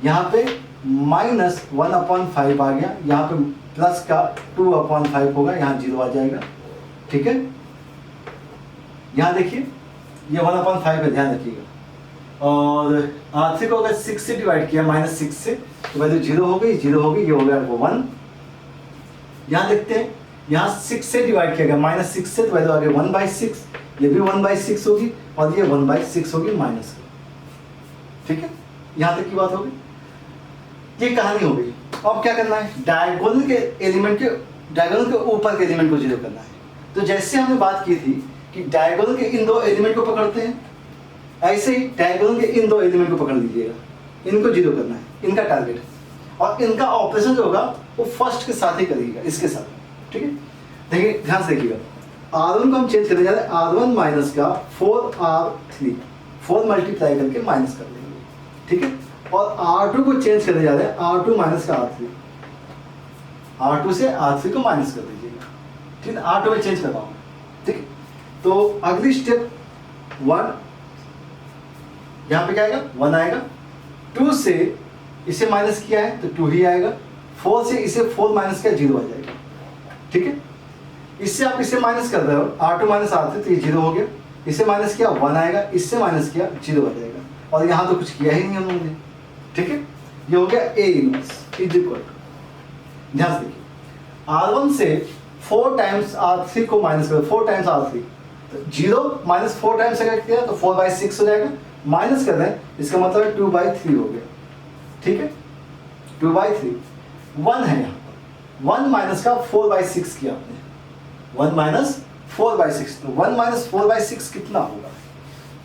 यहाँ पे -1/5 आ गया, यहाँ पे प्लस का 2/5 होगा, यहाँ 0 आ जाएगा। ठीक है, यहाँ देखिए ये 1/5 है, ध्यान रखिएगा। और R3 को अगर 6 से डिवाइड किया, -6 से, तो वैल्यू 0 हो गई, 0 हो गई, ये हो गया 1। यहाँ देखते हैं, यहाँ 6 से डिवाइड किया गया, -6 से, तो वैल्यू आ गया 1/6, ये भी 1/6 होगी, और ये 1/6 होगी माइनस की। ठीक है, यहाँ तक की बात हो गई, ये कहानी हो गई। अब क्या करना है, डायगोनल के एलिमेंट के, डायगोनल के ऊपर के एलिमेंट को 0 करना है। तो जैसे हमने बात की थी कि डायगोनल के इन 2 एलिमेंट को पकड़ते हैं, ऐसे ही डायगोनल के इन 2 एलिमेंट को पकड़ लीजिएगा, इनको 0 करना है, इनका टारगेट है, और इनका ऑपरेशन जो होगा वो फर्स्ट के साथ ही करिएगा, इसके साथ। ठीक है, देखिए ध्यान से देखिएगा, R1 को हम चेंज करने जा रहे हैं, R1 माइनस का 4R3, 4 मल्टीप्लाई करके माइनस कर लेंगे। ठीक है, और R2 को चेंज करने जा रहे हैं, R2 माइनस का R3, R2 से R3 को माइनस कर दीजिएगा। ठीक है, R2 में चेंज कर रहा हूँ। ठीक है, तो अगली स्टेप 1, यहाँ पे क्या आएगा, 1 आएगा। 2 से इसे माइनस किया है तो 2 ही आएगा। 4 से इसे 4 माइनस किया, 0 आ जाएगा। ठीक है, इससे आप इसे माइनस कर रहे हो, R2 माइनस R3, तो ये 0 हो गया। इसे माइनस किया 1 आएगा, इससे माइनस किया 0 आ जाएगा, और यहाँ तो कुछ किया ही नहीं हम लोगों ने। ठीक है, ये हो गया A inverse is equal to, ध्यान से देखिए, R1 से 4 टाइम्स R3 को माइनस करो, 4 टाइम्स R3, तो 0 माइनस 4 टाइम्स अगर किया तो 4/6 हो जाएगा, माइनस कर रहे हैं, इसका मतलब 2/3 हो गया। ठीक है, 2/3, 1 है यहाँ पर, 1 माइनस का 4/6 किया आपने, 1 माइनस 4/6, तो 1 माइनस 4/6 कितना होगा,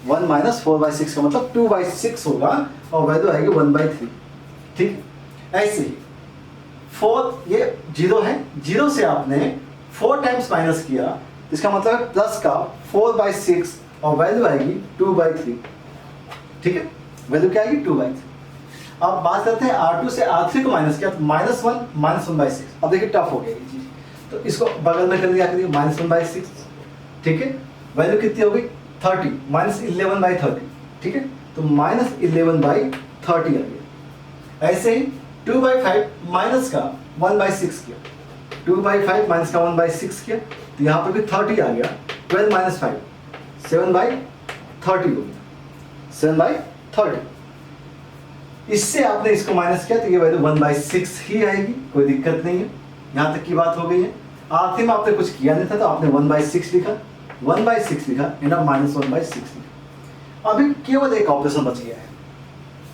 1 माइनस 4/6 का मतलब 2/6 होगा, और वैल्यू आएगी 1/3। ठीक, ऐसे ही 4, ये 0 है, 0 से आपने 4 टाइम्स माइनस किया, इसका मतलब प्लस का 4/6, और वैल्यू आएगी 2/3। ठीक है, वैल्यू क्या आएगी, 2/3। अब बात करते हैं R2 से R3 को माइनस किया, तो -1 -1/6। अब देखिए टफ हो गया ये चीज, तो इसको बगल में कर दिया करिए, -1/6। ठीक है, वैल्यू कितनी हो गई, 30, -11/30। ठीक है, तो -11/30 आ गया। ऐसे ही 2/5 माइनस का 1/6 किया, 2/5 माइनस का 1/6 किया, तो यहाँ पर भी 30 आ गया। 12 माइनस 5, 7/30 हो गया, 7/30। इससे आपने इसको माइनस किया, तो ये वैल्यू 1/6 ही आएगी, कोई दिक्कत नहीं है। यहाँ तक की बात हो गई है। आखिर में आपने कुछ किया नहीं था, तो आपने 1/6 लिखा, 1/6 लिखा, एंड अब -1/6 लिखा। अभी केवल एक ऑपरेशन बच गया है,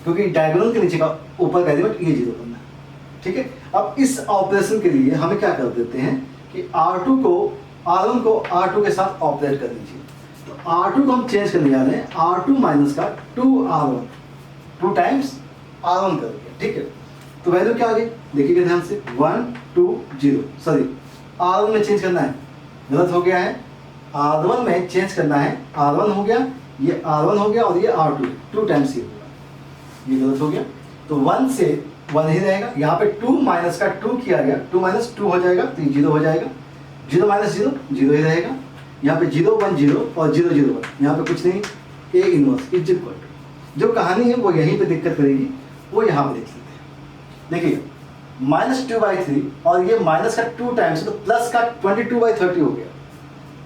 क्योंकि डायगोनल के नीचे का ऊपर का एलिमेंट ये 0 करना है। ठीक है, अब इस ऑपरेशन के लिए हमें क्या कर देते हैं कि R1 को R2 के साथ ऑपरेट कर दीजिए। तो R2 को हम चेंज करने जा रहे हैं, R2 माइनस का 2R1, 2 टाइम्स R1 कर दिया। ठीक है, तो वैल्यू क्या आ गई, देखिएगा ध्यान से, 1 2 0, सॉरी R1 में चेंज करना है, गलत हो गया है, R1 में चेंज करना है, R1 हो गया, ये R1 हो गया, और ये R2, 2 टाइम्स ये होगा, ये गलत हो गया। तो 1 से 1 ही रहेगा, यहाँ पे 2 माइनस का 2 किया गया, 2 माइनस 2 हो जाएगा, तो ये 0 हो जाएगा, 0 माइनस 0 0 ही रहेगा। यहाँ पे 0 1 0 और 0 0 1, यहाँ पे कुछ नहीं, A inverse is equal to, जो कहानी है वो यहीं पे दिक्कत करेगी, वो यहाँ पे देख लेते हैं। देखिए -2/3, और ये माइनस का 2 टाइम्स, तो प्लस का 22/30 हो गया।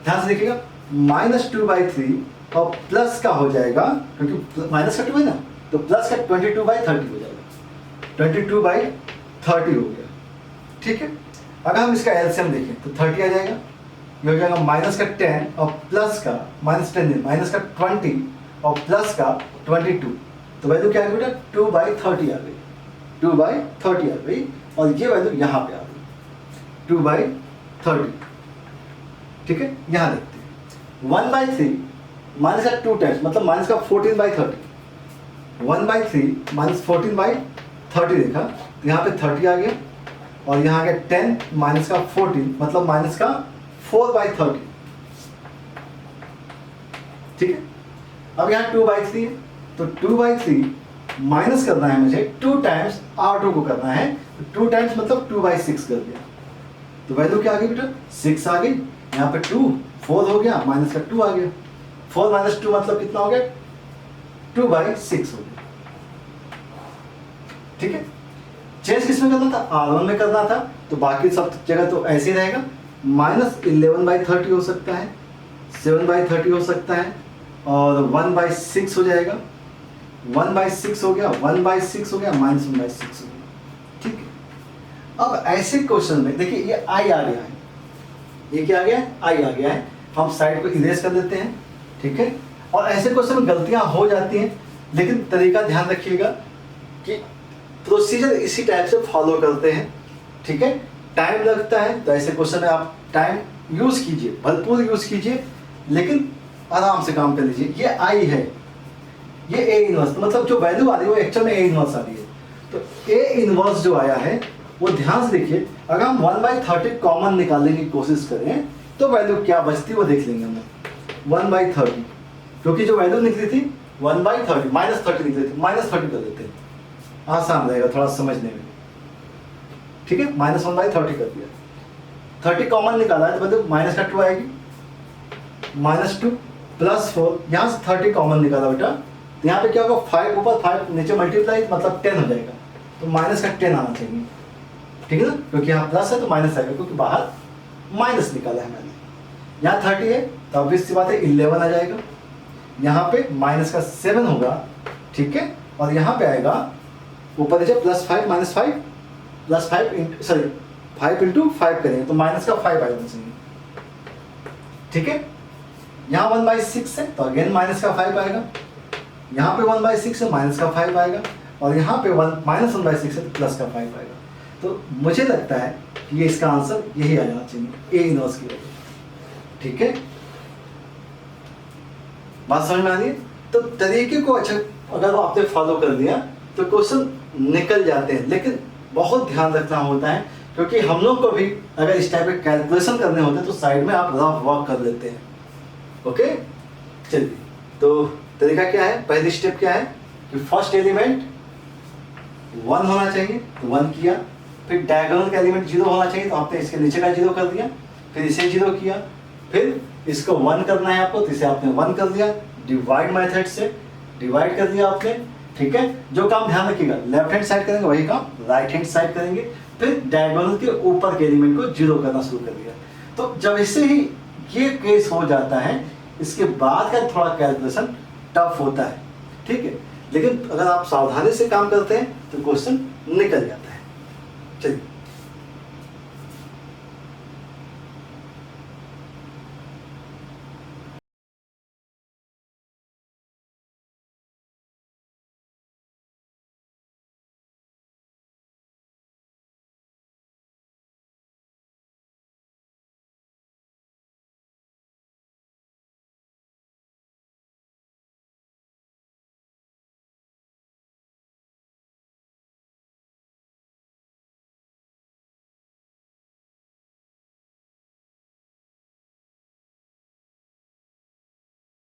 ध्यान से देखिएगा, -2/3 और प्लस का हो जाएगा, क्योंकि माइनस का 2 है ना, तो प्लस का 22/30 हो जाएगा। 22/30 हो गया। ठीक है, अगर हम इसका एलसीएम देखें तो 30 आ जाएगा, ये हो जाएगा माइनस का 10 और प्लस का माइनस का 20 और प्लस का 22, तो वैल्यू क्या आ गई बेटा 2/30 आ गई, 2/30 आ गई, और ये वैल्यू यहाँ पे आ गई 2/30। ठीक है, यहाँ देखते हैं 1/3 माइनस का 2 टाइम्स मतलब माइनस का 14/30, 1/3 माइनस 14/30 देखा तो यहाँ पे 30 आ गया, और यहाँ आ गया 10 माइनस का 14 मतलब माइनस का 4/30। ठीक है, अब यहाँ 2/3 है, तो 2/3 माइनस करना है मुझे 2 टाइम्स R2 को करना है, तो 2 टाइम्स मतलब 2/6 कर दिया, तो वैल्यू क्या आ गई बेटा 6 आ गई, यहाँ पे 2 4 हो गया, माइनस का 2 आ गया, 4 माइनस 2 मतलब कितना हो गया 2/6 हो गया। ठीक है, चेंज किसमें करना था R1 में करना था, तो बाकी सब जगह तो ऐसे ही रहेगा, माइनस 11/30 हो सकता है, 7/30 हो सकता है, और 1/6 हो जाएगा, 1/6 हो गया, 1/6 हो गया, माइनस 1/6 हो गया। ठीक है, अब ऐसे क्वेश्चन में देखिए ये आई आ गया है, ये क्या आ गया है आई आ गया है, हम साइड को इरेज कर देते हैं। ठीक है, और ऐसे क्वेश्चन में गलतियां हो जाती हैं, लेकिन तरीका ध्यान रखिएगा कि प्रोसीजर इसी टाइप से फॉलो करते हैं। ठीक है, टाइम लगता है तो ऐसे क्वेश्चन में आप टाइम यूज कीजिए, भरपूर यूज कीजिए, लेकिन आराम से काम कर लीजिए। ये आई है, ये ए इनवर्स मतलब जो वैल्यू आ रही है वो एक्चुअल में ए इनवर्स आ रही है, तो ए इनवर्स जो आया है वो ध्यान से देखिए, अगर हम 1/30 कॉमन निकालने की कोशिश करें तो वैल्यू क्या बचती है वो देख लेंगे हम 1/30, क्योंकि जो वैल्यू निकली थी 1/30 -30 निकली थी, -30 कर देते हैं, आसान रहेगा थोड़ा समझने में। ठीक है, -1/30 कर दिया, 30 कॉमन निकाला है तो मतलब माइनस का 2 आएगी, -2 + 4, यहाँ से 30 कॉमन निकाला बेटा, तो यहाँ पे क्या होगा 5 ऊपर 5 नीचे मल्टीप्लाई मतलब 10 हो जाएगा, तो माइनस का 10 आना चाहिए। ठीक है ना, क्योंकि यहाँ प्लस है तो माइनस आएगा, क्योंकि बाहर माइनस निकाला है मैंने। यहाँ 30 है तो ऑब्वियस सी बात है 11 आ जाएगा, यहाँ पे माइनस का 7 होगा। ठीक है, और यहाँ पे आएगा ऊपर नीचे +5 -5 +5 सॉरी 5 × 5 करेंगे तो माइनस का 5 आएगा चाहिए। ठीक है, यहाँ 1/6 है तो अगेन माइनस का 5 आएगा, यहाँ पे 1/6 है माइनस का 5 आएगा, और यहाँ पे -1/6 है तो प्लस का 5 आएगा। तो मुझे लगता है कि ये इसका आंसर यही आ जाना चाहिए, ए इनवर्स की वजह। ठीक है, बात समझ में आ रही है? तो तरीके को अच्छा अगर आपने फॉलो कर दिया तो क्वेश्चन निकल जाते हैं, लेकिन बहुत ध्यान रखना होता है, क्योंकि हम लोग को भी अगर इस टाइप के कैलकुलेशन करने होते हैं तो साइड में आप रफ वर्क कर लेते हैं। ओके, चलिए, तो तरीका क्या है, पहली स्टेप क्या है कि फर्स्ट एलिमेंट 1 होना चाहिए तो 1 किया, फिर डायगोनल का एलिमेंट 0 होना चाहिए तो आपने इसके नीचे का 0 कर दिया, फिर इसे 0 किया, फिर इसको 1 करना है आपको तो इसे आपने 1 कर दिया, डिवाइड मेथड से डिवाइड कर दिया आपने। ठीक है, जो काम ध्यान रखिएगा लेफ्ट हैंड साइड करेंगे वही काम राइट हैंड साइड करेंगे, फिर डायगोनल के ऊपर के एलिमेंट को 0 करना शुरू कर दिया। तो जब इससे ही ये केस हो जाता है, इसके बाद का थोड़ा कैलकुलेशन टफ होता है। ठीक है, लेकिन अगर आप सावधानी से काम करते हैं तो क्वेश्चन निकल जाता है। चलिए।